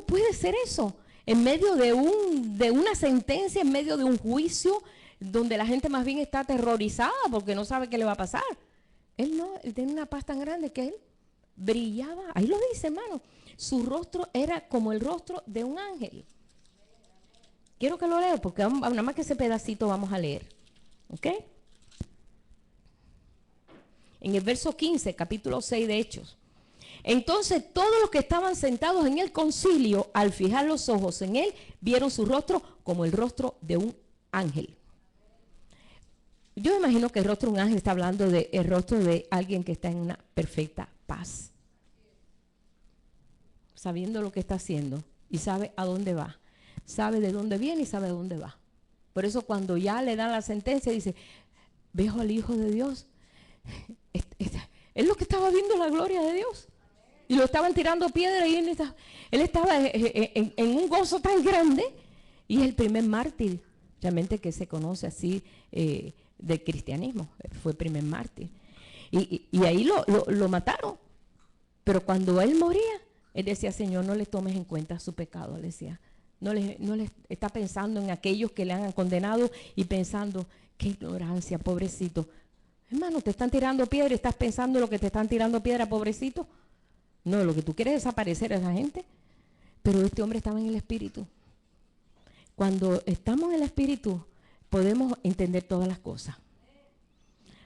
A: puede ser eso? En medio de una sentencia, en medio de un juicio, donde la gente más bien está aterrorizada porque no sabe qué le va a pasar. Él no, él tenía una paz tan grande que él brillaba. Ahí lo dice, hermano. Su rostro era como el rostro de un ángel. Quiero que lo lea porque nada más que ese pedacito vamos a leer. ¿Ok? En el verso 15, capítulo 6 de Hechos. Entonces todos los que estaban sentados en el concilio, al fijar los ojos en él, vieron su rostro como el rostro de un ángel. Yo me imagino que el rostro de un ángel está hablando del rostro de alguien que está en una perfecta paz, sabiendo lo que está haciendo y sabe a dónde va, sabe de dónde viene y sabe a dónde va. Por eso cuando ya le dan la sentencia dice, veo al Hijo de Dios. Es lo que estaba viendo la gloria de Dios. Y lo estaban tirando piedra y él estaba en un gozo tan grande. Y es el primer mártir realmente que se conoce así del cristianismo. Fue el primer mártir. Y ahí lo mataron. Pero cuando él moría, él decía, Señor, no le tomes en cuenta su pecado. Él decía, no le está pensando en aquellos que le han condenado y pensando, qué ignorancia, pobrecito. Hermano, te están tirando piedra y estás pensando lo que te están tirando piedra, pobrecito. No, lo que tú quieres es desaparecer a esa gente. Pero este hombre estaba en el Espíritu. Cuando estamos en el Espíritu, podemos entender todas las cosas.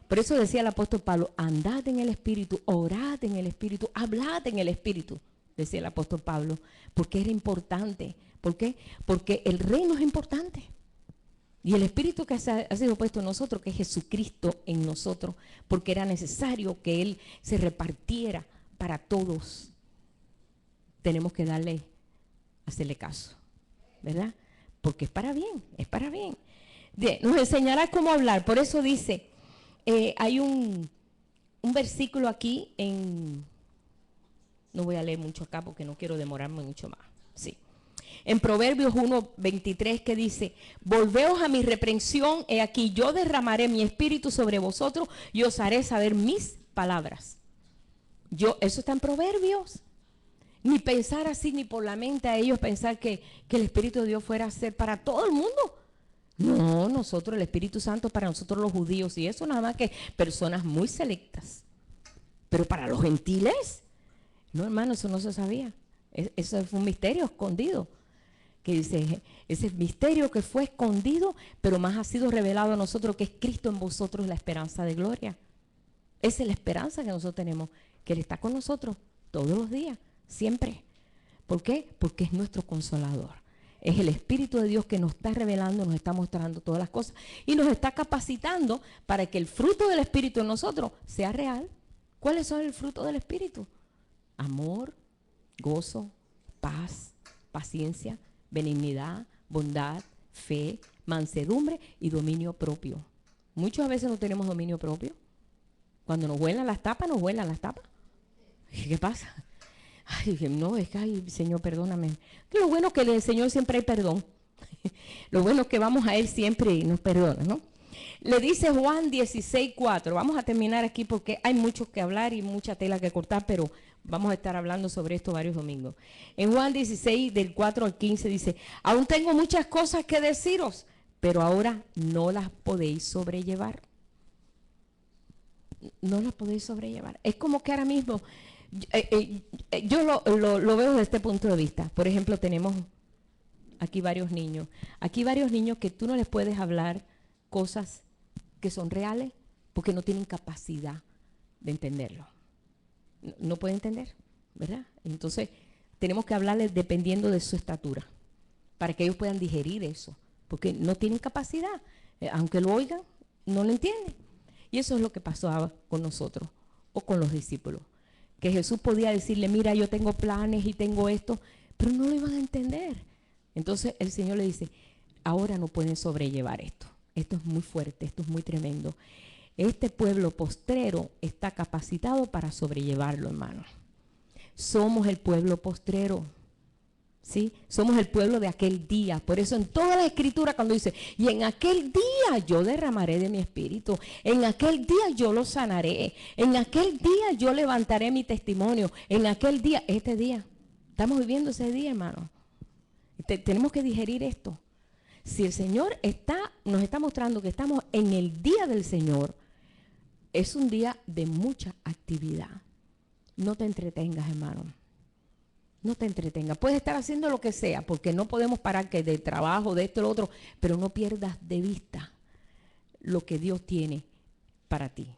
A: Por eso decía el apóstol Pablo, andad en el Espíritu, orad en el Espíritu, hablad en el Espíritu, decía el apóstol Pablo, porque era importante. ¿Por qué? Porque el reino es importante. Y el Espíritu que ha sido puesto en nosotros, que es Jesucristo en nosotros, porque era necesario que Él se repartiera para todos. Tenemos que hacerle caso, ¿verdad? Porque es para bien, es para bien. Nos enseñará cómo hablar. Por eso dice, hay un versículo aquí no voy a leer mucho acá porque no quiero demorarme mucho más. Sí. En Proverbios 1:23 que dice, volveos a mi reprensión, he aquí yo derramaré mi espíritu sobre vosotros y os haré saber mis palabras. Eso está en Proverbios. Ni pensar así, ni por la mente a ellos pensar que el Espíritu de Dios fuera a ser para todo el mundo. No, nosotros, el Espíritu Santo para nosotros los judíos, y eso nada más que personas muy selectas. Pero para los gentiles, no, hermano, eso no se sabía. Eso fue un misterio escondido. Que dice, ese misterio que fue escondido, pero más ha sido revelado a nosotros, que es Cristo en vosotros, la esperanza de gloria. Esa es la esperanza que nosotros tenemos, que Él está con nosotros todos los días, siempre. ¿Por qué? Porque es nuestro consolador. Es el Espíritu de Dios que nos está revelando, nos está mostrando todas las cosas y nos está capacitando para que el fruto del Espíritu en nosotros sea real. ¿Cuáles son el fruto del Espíritu? Amor, gozo, paz, paciencia, benignidad, bondad, fe, mansedumbre y dominio propio. Muchas veces no tenemos dominio propio. Cuando nos vuelan las tapas, nos vuelan las tapas. ¿Qué pasa? Ay, no, es que, ay, Señor, perdóname. Lo bueno es que el Señor siempre hay perdón. Lo bueno es que vamos a Él siempre y nos perdona, ¿no? Le dice Juan 16:4. Vamos a terminar aquí porque hay mucho que hablar y mucha tela que cortar, pero vamos a estar hablando sobre esto varios domingos. En Juan 16, del 4 al 15, dice, aún tengo muchas cosas que deciros, pero ahora no las podéis sobrellevar. No las podéis sobrellevar. Es como que ahora mismo Yo lo veo desde este punto de vista. Por ejemplo, tenemos aquí varios niños. Aquí varios niños que tú no les puedes hablar cosas que son reales porque no tienen capacidad de entenderlo. No pueden entender, ¿verdad? Entonces, tenemos que hablarles dependiendo de su estatura para que ellos puedan digerir eso, porque no tienen capacidad. Aunque lo oigan, no lo entienden. Y eso es lo que pasaba con nosotros o con los discípulos. Que Jesús podía decirle, mira, yo tengo planes y tengo esto, pero no lo iban a entender. Entonces el Señor le dice, ahora no pueden sobrellevar esto. Esto es muy fuerte, esto es muy tremendo. Este pueblo postrero está capacitado para sobrellevarlo, hermano. Somos el pueblo postrero. ¿Sí? Somos el pueblo de aquel día. Por eso en toda la escritura cuando dice, y en aquel día yo derramaré de mi espíritu, en aquel día yo lo sanaré, en aquel día yo levantaré mi testimonio, en aquel día, este día, estamos viviendo ese día, hermano. Tenemos que digerir esto. Si el Señor nos está mostrando que estamos en el día del Señor, es un día de mucha actividad. No te entretengas, hermano. No te entretengas. Puedes estar haciendo lo que sea, porque no podemos parar que de trabajo, de esto y lo otro, pero no pierdas de vista lo que Dios tiene para ti.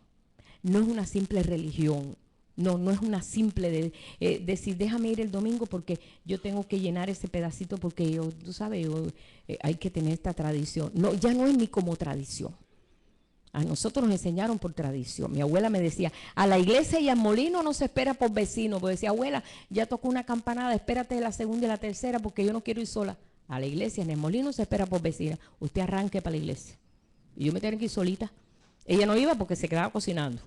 A: No es una simple religión. No es una simple decir, déjame ir el domingo porque yo tengo que llenar ese pedacito porque tú sabes, hay que tener esta tradición. No, ya no es ni como tradición. A nosotros nos enseñaron por tradición. Mi abuela me decía, a la iglesia y al molino no se espera por vecino. Porque decía, abuela, ya tocó una campanada, espérate la segunda y la tercera porque yo no quiero ir sola. A la iglesia, en el molino se espera por vecina. Usted arranque para la iglesia. Y yo me tenía que ir solita. Ella no iba porque se quedaba cocinando.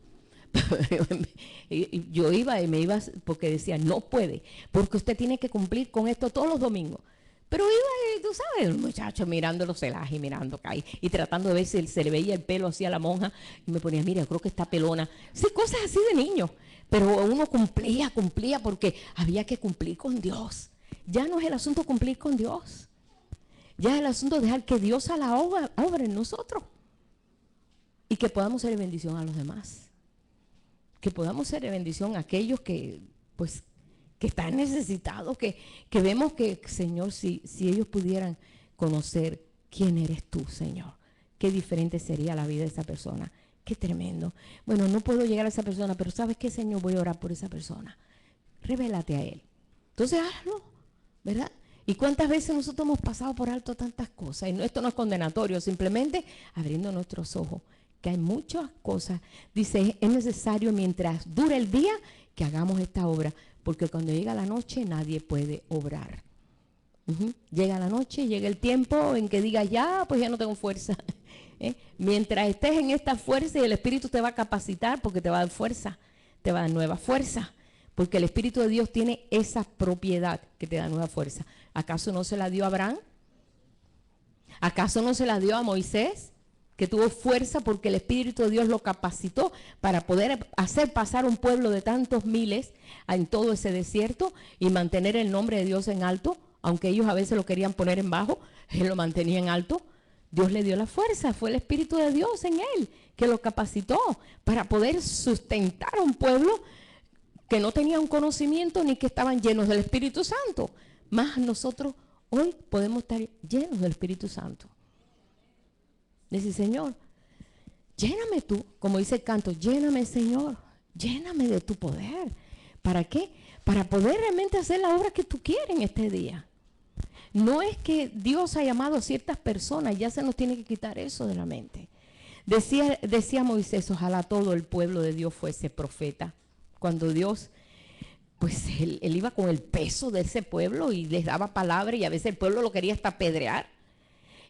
A: Y yo iba y me iba porque decía, no puede, porque usted tiene que cumplir con esto todos los domingos. Pero iba, tú sabes, el muchacho mirando los celajes, mirando acá y tratando de ver si se le veía el pelo así a la monja. Y me ponía, mira, creo que está pelona. Sí, cosas así de niño. Pero uno cumplía porque había que cumplir con Dios. Ya no es el asunto cumplir con Dios. Ya es el asunto dejar que Dios haga la obra en nosotros. Y que podamos ser de bendición a los demás. Que podamos ser de bendición a aquellos que, pues, que están necesitados, que vemos que, Señor, si ellos pudieran conocer quién eres tú, Señor, qué diferente sería la vida de esa persona. Qué tremendo. Bueno, no puedo llegar a esa persona, pero ¿sabes qué, Señor? Voy a orar por esa persona. Revélate a Él. Entonces hazlo, ¿verdad? ¿Y cuántas veces nosotros hemos pasado por alto tantas cosas? Y esto no es condenatorio, simplemente abriendo nuestros ojos, que hay muchas cosas. Dice, es necesario mientras dure el día que hagamos esta obra, porque cuando llega la noche nadie puede obrar. Llega la noche, llega el tiempo en que digas, ya, pues ya no tengo fuerza. Mientras estés en esta fuerza y el Espíritu te va a capacitar porque te va a dar fuerza, te va a dar nueva fuerza, porque el Espíritu de Dios tiene esa propiedad que te da nueva fuerza. ¿Acaso no se la dio a Abraham? ¿Acaso no se la dio a Moisés? Que tuvo fuerza porque el Espíritu de Dios lo capacitó para poder hacer pasar un pueblo de tantos miles en todo ese desierto y mantener el nombre de Dios en alto, aunque ellos a veces lo querían poner en bajo, él lo mantenía en alto. Dios le dio la fuerza, fue el Espíritu de Dios en él que lo capacitó para poder sustentar a un pueblo que no tenía un conocimiento ni que estaban llenos del Espíritu Santo. Más nosotros hoy podemos estar llenos del Espíritu Santo. Dice, Señor, lléname tú, como dice el canto, lléname, Señor, lléname de tu poder. ¿Para qué? Para poder realmente hacer la obra que tú quieres en este día. No es que Dios ha llamado a ciertas personas, ya se nos tiene que quitar eso de la mente. Decía Moisés, ojalá todo el pueblo de Dios fuese profeta. Cuando Dios, pues él iba con el peso de ese pueblo y les daba palabra y a veces el pueblo lo quería hasta apedrear.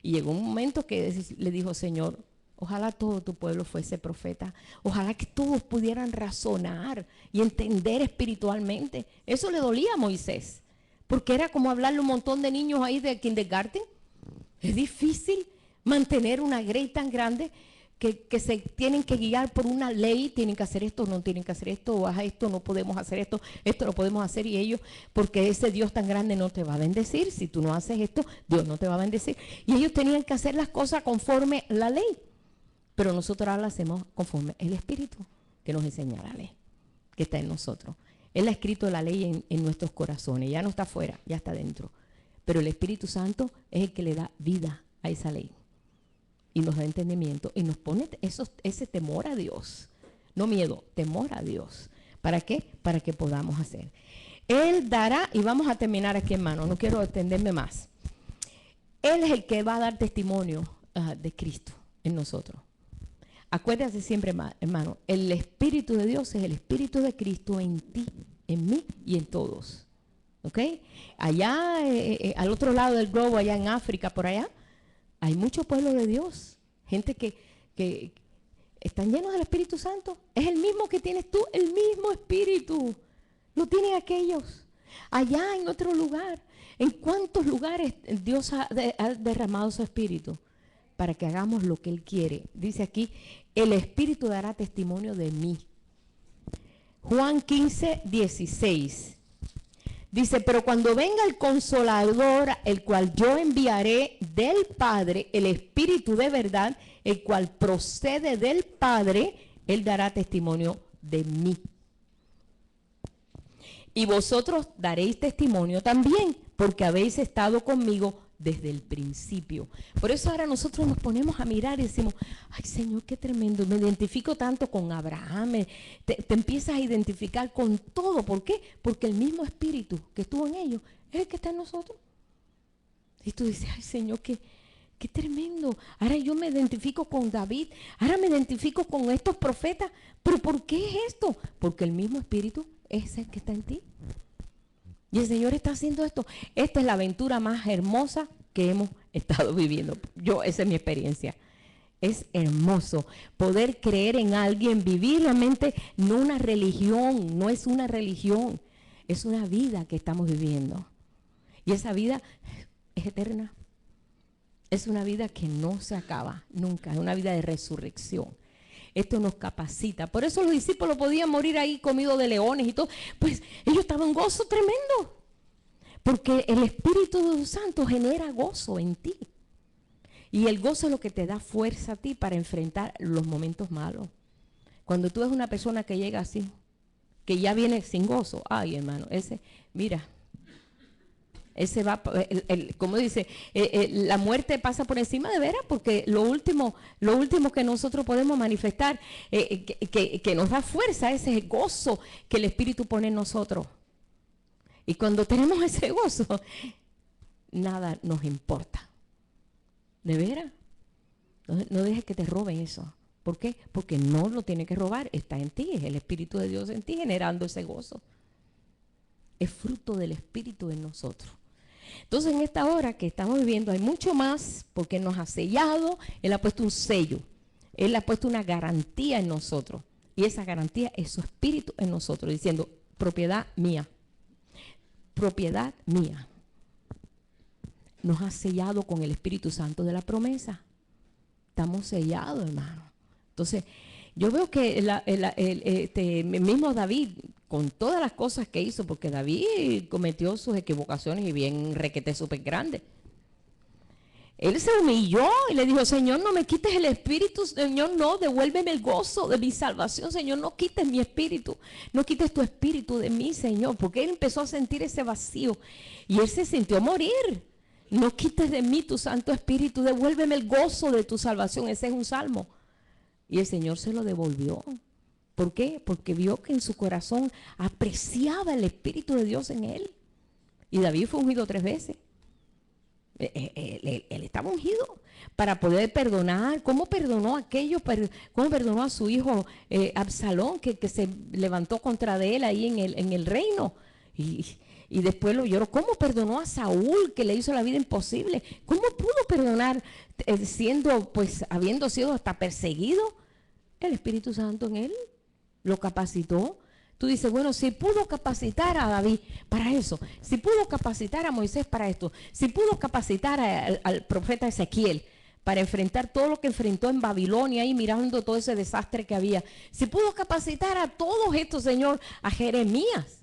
A: Y llegó un momento que le dijo, Señor, ojalá todo tu pueblo fuese profeta. Ojalá que todos pudieran razonar y entender espiritualmente. Eso le dolía a Moisés, porque era como hablarle a un montón de niños ahí de kindergarten. Es difícil mantener una grey tan grande que se tienen que guiar por una ley, tienen que hacer esto, no tienen que hacer esto, o haz esto, no podemos hacer esto, esto lo podemos hacer, y ellos, porque ese Dios tan grande no te va a bendecir, si tú no haces esto, Dios no te va a bendecir. Y ellos tenían que hacer las cosas conforme la ley, pero nosotros ahora las hacemos conforme el Espíritu que nos enseña la ley, que está en nosotros. Él ha escrito la ley en nuestros corazones, ya no está afuera, ya está dentro. Pero el Espíritu Santo es el que le da vida a esa ley y nos da entendimiento y nos pone ese temor a Dios, no miedo, temor a Dios. ¿Para qué? Para que podamos hacer. Él dará, y vamos a terminar aquí, hermano, no quiero extenderme más. Él es el que va a dar testimonio de Cristo en nosotros. Acuérdate siempre, hermano, el Espíritu de Dios es el Espíritu de Cristo en ti, en mí y en todos. ¿Ok? Allá, al otro lado del globo, allá en África, por allá, hay mucho pueblo de Dios. Gente que están llenos del Espíritu Santo. Es el mismo que tienes tú, el mismo Espíritu. Lo tienen aquellos. Allá en otro lugar. ¿En cuántos lugares Dios ha derramado su Espíritu? Para que hagamos lo que Él quiere. Dice aquí, el Espíritu dará testimonio de mí. Juan 15, 16. Dice, pero cuando venga el Consolador, el cual yo enviaré del Padre, el Espíritu de verdad, el cual procede del Padre, Él dará testimonio de mí. Y vosotros daréis testimonio también, porque habéis estado conmigo desde el principio. Por eso ahora nosotros nos ponemos a mirar y decimos, ay Señor, qué tremendo, me identifico tanto con Abraham, te empiezas a identificar con todo. ¿Por qué? Porque el mismo Espíritu que estuvo en ellos es el que está en nosotros. Y tú dices, ay Señor, qué tremendo. Ahora yo me identifico con David, ahora me identifico con estos profetas. ¿Pero por qué es esto? Porque el mismo Espíritu es el que está en ti. Y el Señor está haciendo esto. Esta es la aventura más hermosa que hemos estado viviendo. Esa es mi experiencia. Es hermoso poder creer en alguien, vivir realmente, no una religión, no es una religión, es una vida que estamos viviendo. Y esa vida es eterna. Es una vida que no se acaba nunca, es una vida de resurrección. Esto nos capacita. Por eso los discípulos podían morir ahí comidos de leones y todo. Pues ellos estaban en gozo tremendo. Porque el Espíritu Santo genera gozo en ti. Y el gozo es lo que te da fuerza a ti para enfrentar los momentos malos. Cuando tú ves una persona que llega así, que ya viene sin gozo, ay hermano, mira, ese va, como dice, la muerte pasa por encima de veras, porque lo último que nosotros podemos manifestar, que nos da fuerza, ese es el gozo que el Espíritu pone en nosotros. Y cuando tenemos ese gozo, nada nos importa. ¿De veras? No dejes que te roben eso. ¿Por qué? Porque no lo tiene que robar, está en ti, es el Espíritu de Dios en ti generando ese gozo. Es fruto del Espíritu en nosotros. Entonces en esta hora que estamos viviendo hay mucho más, porque nos ha sellado, Él ha puesto un sello, Él ha puesto una garantía en nosotros, y esa garantía es su Espíritu en nosotros, diciendo, propiedad mía, propiedad mía. Nos ha sellado con el Espíritu Santo de la promesa. Estamos sellados, hermano. Entonces, yo veo que el mismo David, con todas las cosas que hizo, porque David cometió sus equivocaciones y bien requete súper grande. Él se humilló y le dijo, Señor, no me quites el espíritu, Señor, no, devuélveme el gozo de mi salvación, Señor, no quites mi espíritu, no quites tu espíritu de mí, Señor, porque él empezó a sentir ese vacío y él se sintió morir. No quites de mí tu Santo Espíritu, devuélveme el gozo de tu salvación, ese es un salmo. Y el Señor se lo devolvió. ¿Por qué? Porque vio que en su corazón apreciaba el Espíritu de Dios en él. Y David fue ungido 3 veces. Él estaba ungido para poder perdonar. ¿Cómo perdonó a aquellos? ¿Cómo perdonó a su hijo Absalón que se levantó contra de él ahí en el reino? Y después lo lloró. ¿Cómo perdonó a Saúl que le hizo la vida imposible? ¿Cómo pudo perdonar habiendo sido hasta perseguido? El Espíritu Santo en él lo capacitó. Tú dices, bueno, si pudo capacitar a David para eso, si pudo capacitar a Moisés para esto, si pudo capacitar al profeta Ezequiel para enfrentar todo lo que enfrentó en Babilonia y mirando todo ese desastre que había, si pudo capacitar a todos estos, Señor, a Jeremías,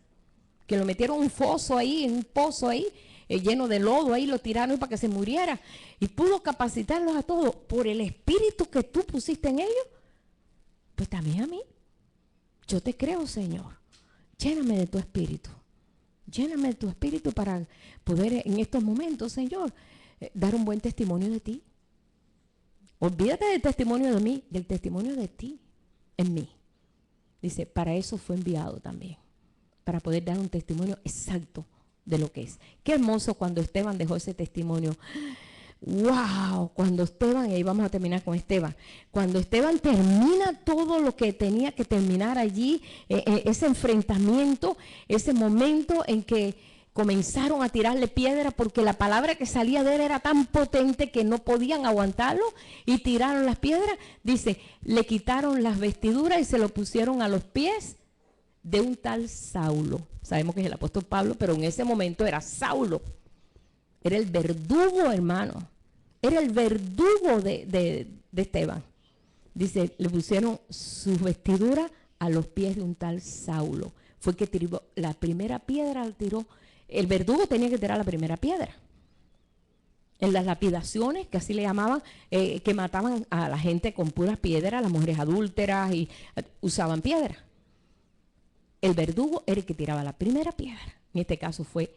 A: que lo metieron en un foso ahí, en un pozo ahí, lleno de lodo, ahí lo tiraron para que se muriera, y pudo capacitarlos a todos por el Espíritu que tú pusiste en ellos, pues también a mí. Yo te creo, Señor. lléname de tu espíritu. Lléname de tu espíritu para poder en estos momentos, Señor, dar un buen testimonio de ti. Olvídate del testimonio de mí, del testimonio de ti en mí. Dice, para eso fue enviado también, para poder dar un testimonio exacto de lo que es. Qué hermoso cuando Esteban dejó ese testimonio. ¡Wow! Cuando Esteban, y ahí vamos a terminar con Esteban, cuando Esteban termina todo lo que tenía que terminar allí, ese enfrentamiento, ese momento en que comenzaron a tirarle piedra porque la palabra que salía de él era tan potente que no podían aguantarlo y tiraron las piedras. Dice, le quitaron las vestiduras y se lo pusieron a los pies de un tal Saulo. Sabemos que es el apóstol Pablo, pero en ese momento era Saulo. Era el verdugo, hermano. Era el verdugo de Esteban. Dice, le pusieron sus vestiduras a los pies de un tal Saulo. Fue que tiró la primera piedra, la tiró. El verdugo tenía que tirar la primera piedra. En las lapidaciones, que así le llamaban, que mataban a la gente con puras piedras, las mujeres adúlteras, y usaban piedra. El verdugo era el que tiraba la primera piedra. En este caso fue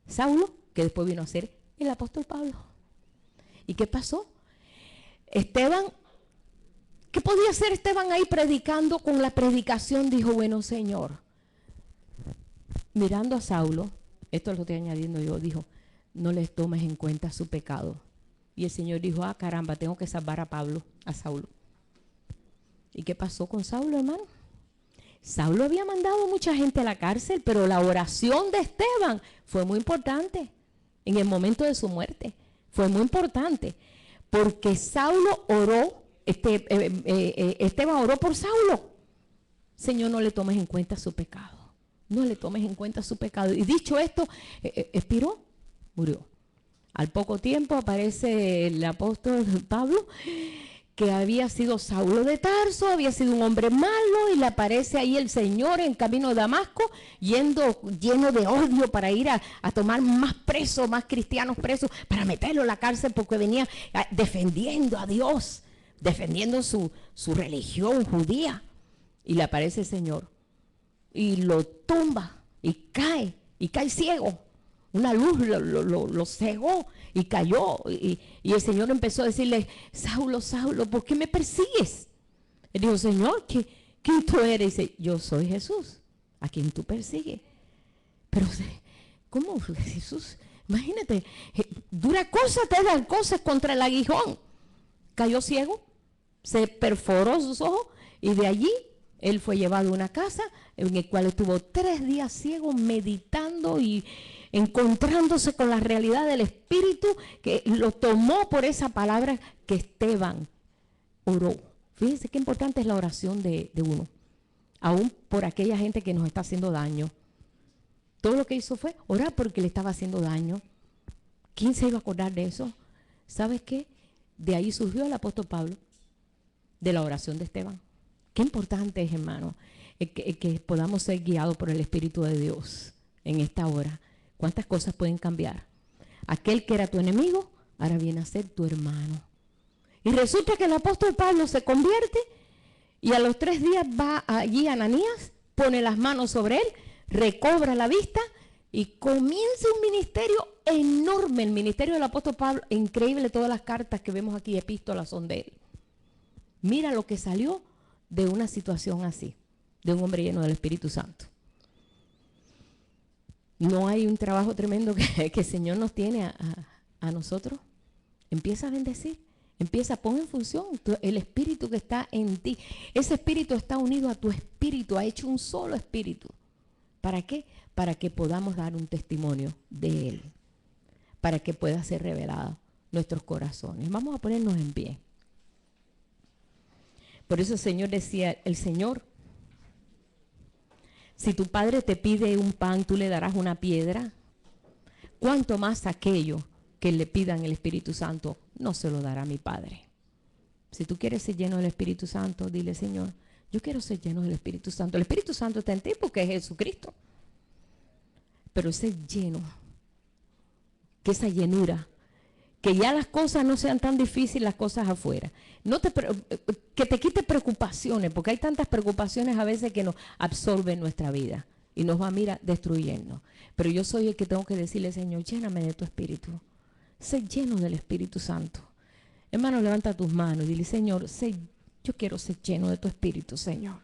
A: Saulo, que después vino a ser el apóstol Pablo. ¿Y qué pasó? Esteban, ¿qué podía hacer Esteban ahí predicando? Con la predicación dijo, bueno, Señor, mirando a Saulo, esto lo estoy añadiendo yo, dijo, no les tomes en cuenta su pecado. Y el Señor dijo, ah, caramba, tengo que salvar a Pablo, a Saulo. ¿Y qué pasó con Saulo, hermano? Saulo había mandado mucha gente a la cárcel, pero la oración de Esteban fue muy importante en el momento de su muerte. Fue muy importante, porque Saulo oró, Esteban oró por Saulo. Señor, no le tomes en cuenta su pecado. No le tomes en cuenta su pecado. Y dicho esto, expiró, murió. Al poco tiempo aparece el apóstol Pablo, que había sido Saulo de Tarso, había sido un hombre malo, y le aparece ahí el Señor en camino de Damasco, yendo lleno de odio para ir a tomar más presos, más cristianos presos, para meterlo en la cárcel porque venía defendiendo a Dios, defendiendo su religión judía. Y le aparece el Señor y lo tumba y cae ciego. Una luz lo cegó y cayó. Y el Señor empezó a decirle, Saulo, Saulo, ¿por qué me persigues? Él dijo, Señor, ¿quién tú eres? Y dice, yo soy Jesús, a quien tú persigues. Pero, ¿cómo Jesús? Imagínate, dura cosa te dan cosas contra el aguijón. Cayó ciego, se perforó sus ojos y de allí él fue llevado a una casa en el cual estuvo 3 días ciego meditando y encontrándose con la realidad del Espíritu, que lo tomó por esa palabra que Esteban oró. Fíjense qué importante es la oración de uno, aún por aquella gente que nos está haciendo daño. Todo lo que hizo fue orar porque le estaba haciendo daño. ¿Quién se iba a acordar de eso? ¿Sabes qué? De ahí surgió el apóstol Pablo, de la oración de Esteban. Qué importante es, hermano, que podamos ser guiados por el Espíritu de Dios en esta hora. ¿Cuántas cosas pueden cambiar? Aquel que era tu enemigo, ahora viene a ser tu hermano. Y resulta que el apóstol Pablo se convierte y a los 3 días va allí Ananías, pone las manos sobre él, recobra la vista y comienza un ministerio enorme. El ministerio del apóstol Pablo, increíble, todas las cartas que vemos aquí, epístolas, son de él. Mira lo que salió de una situación así, de un hombre lleno del Espíritu Santo. ¿No hay un trabajo tremendo que el Señor nos tiene a nosotros? Empieza a bendecir, pon en función el Espíritu que está en ti. Ese Espíritu está unido a tu Espíritu, ha hecho un solo Espíritu. ¿Para qué? Para que podamos dar un testimonio de Él, para que pueda ser revelado nuestros corazones. Vamos a ponernos en pie. Por eso el Señor decía, el Señor, si tu padre te pide un pan, tú le darás una piedra. ¿Cuánto más aquello que le pidan el Espíritu Santo no se lo dará mi Padre? Si tú quieres ser lleno del Espíritu Santo, dile, Señor, yo quiero ser lleno del Espíritu Santo. El Espíritu Santo está en ti porque es Jesucristo. Pero ser lleno, que esa llenura, que ya las cosas no sean tan difíciles, las cosas afuera. Que te quite preocupaciones, porque hay tantas preocupaciones a veces que nos absorben nuestra vida. y nos va, mira, destruyendo. Pero yo soy el que tengo que decirle, Señor, lléname de tu Espíritu. Sé lleno del Espíritu Santo. Hermano, levanta tus manos y dile, Señor, yo quiero ser lleno de tu Espíritu, Señor.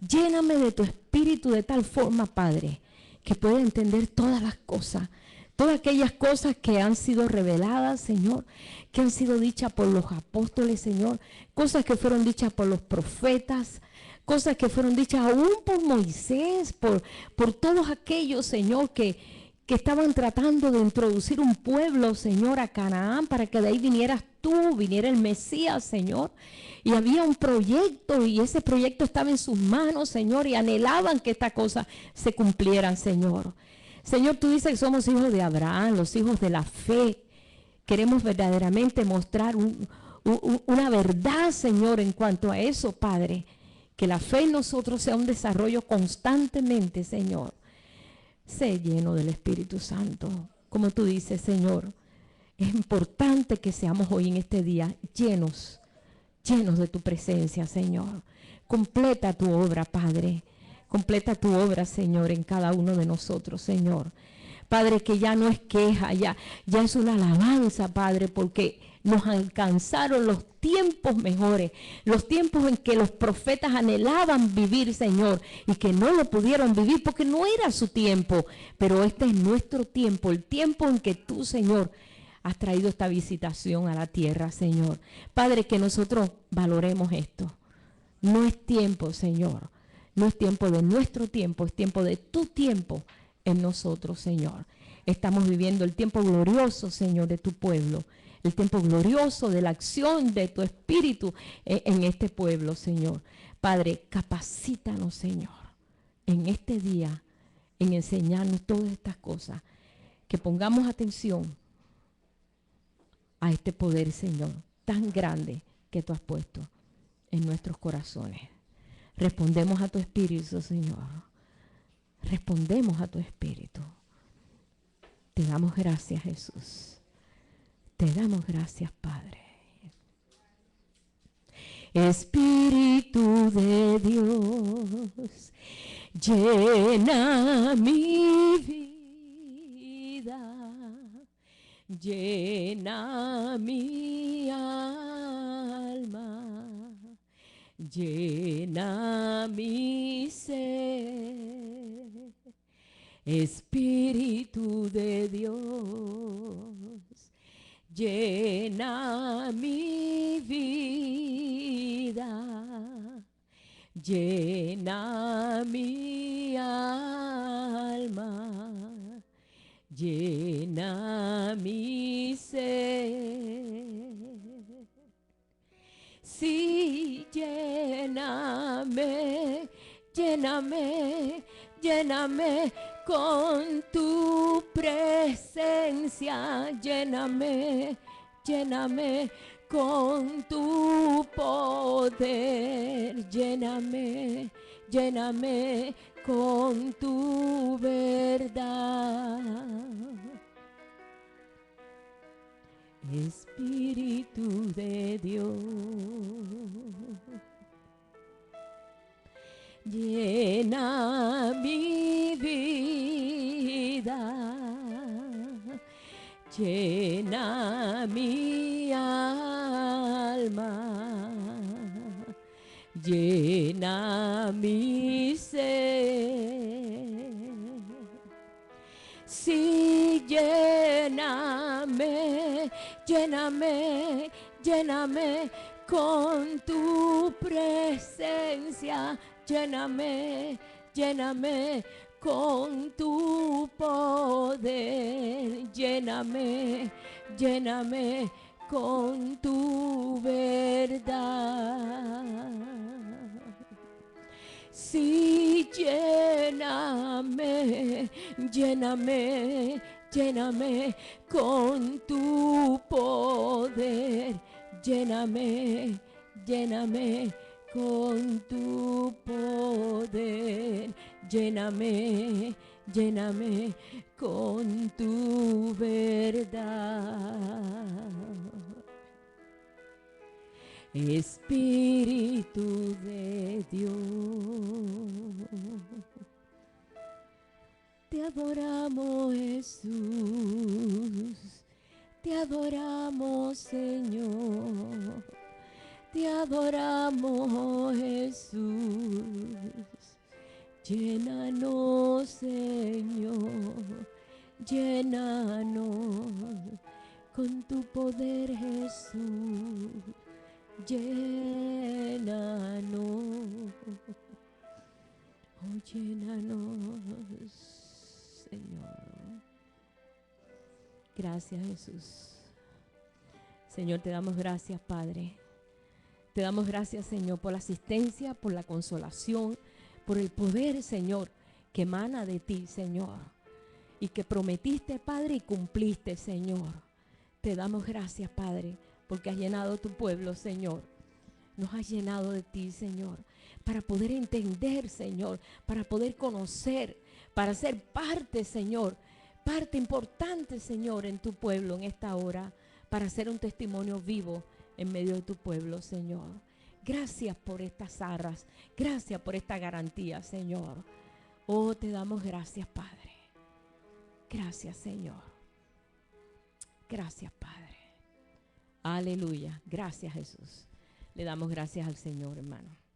A: Lléname de tu Espíritu de tal forma, Padre, que pueda entender todas las cosas. Todas aquellas cosas que han sido reveladas, Señor, que han sido dichas por los apóstoles, Señor, cosas que fueron dichas por los profetas, cosas que fueron dichas aún por Moisés, por todos aquellos, Señor, que estaban tratando de introducir un pueblo, Señor, a Canaán, para que de ahí vinieras tú, viniera el Mesías, Señor. Y había un proyecto y ese proyecto estaba en sus manos, Señor, y anhelaban que estas cosas se cumplieran, Señor. Señor, tú dices que somos hijos de Abraham, los hijos de la fe. Queremos verdaderamente mostrar una verdad, Señor, en cuanto a eso, Padre. Que la fe en nosotros sea un desarrollo constantemente, Señor. Sé lleno del Espíritu Santo. Como tú dices, Señor, es importante que seamos hoy en este día llenos de tu presencia, Señor. Completa tu obra, Padre. Completa tu obra, Señor, en cada uno de nosotros, Señor. Padre, que ya no es queja, ya es una alabanza, Padre, porque nos alcanzaron los tiempos mejores, los tiempos en que los profetas anhelaban vivir, Señor, y que no lo pudieron vivir porque no era su tiempo. Pero este es nuestro tiempo, el tiempo en que tú, Señor, has traído esta visitación a la tierra, Señor. Padre, que nosotros valoremos esto. No es tiempo, Señor. No es tiempo de nuestro tiempo, es tiempo de tu tiempo en nosotros, Señor. Estamos viviendo el tiempo glorioso, Señor, de tu pueblo. El tiempo glorioso de la acción de tu Espíritu en este pueblo, Señor. Padre, capacítanos, Señor, en este día, en enseñarnos todas estas cosas. Que pongamos atención a este poder, Señor, tan grande que tú has puesto en nuestros corazones. Respondemos a tu Espíritu, Señor. Respondemos a tu Espíritu. Te damos gracias, Jesús. Te damos gracias, Padre. Espíritu de Dios, llena mi vida, llena mi alma, llena mi ser. Espíritu de Dios, llena mi vida, llena mi alma, llena mi ser. Sí, lléname, lléname, lléname con tu presencia, lléname, lléname con tu poder, lléname, lléname con tu verdad. Espíritu de Dios, llena mi vida, llena mi alma, llena mi ser. Sí, lléname, lléname, lléname con tu presencia, lléname, lléname con tu poder, lléname, lléname con tu verdad. Sí, lléname, lléname, lléname con tu poder, lléname, lléname con tu poder, lléname, lléname con tu verdad. Espíritu de Dios, adoramos, Jesús. Te adoramos, Señor. Te adoramos, Jesús. Llénanos, Señor. Llénanos con tu poder, Jesús. Llénanos. Oh, llénanos, Señor. Gracias, Jesús. Señor, te damos gracias, Padre. Te damos gracias, Señor, por la asistencia, por la consolación, por el poder, Señor, que emana de ti, Señor. Y que prometiste, Padre, y cumpliste, Señor. Te damos gracias, Padre, porque has llenado tu pueblo, Señor. Nos has llenado de ti, Señor, para poder entender, Señor, para poder conocer, para ser parte, Señor, parte importante, Señor, en tu pueblo en esta hora, para ser un testimonio vivo en medio de tu pueblo, Señor. Gracias por estas arras, gracias por esta garantía, Señor. Oh, te damos gracias, Padre. Gracias, Señor. Gracias, Padre. Aleluya. Gracias, Jesús. Le damos gracias al Señor, hermano.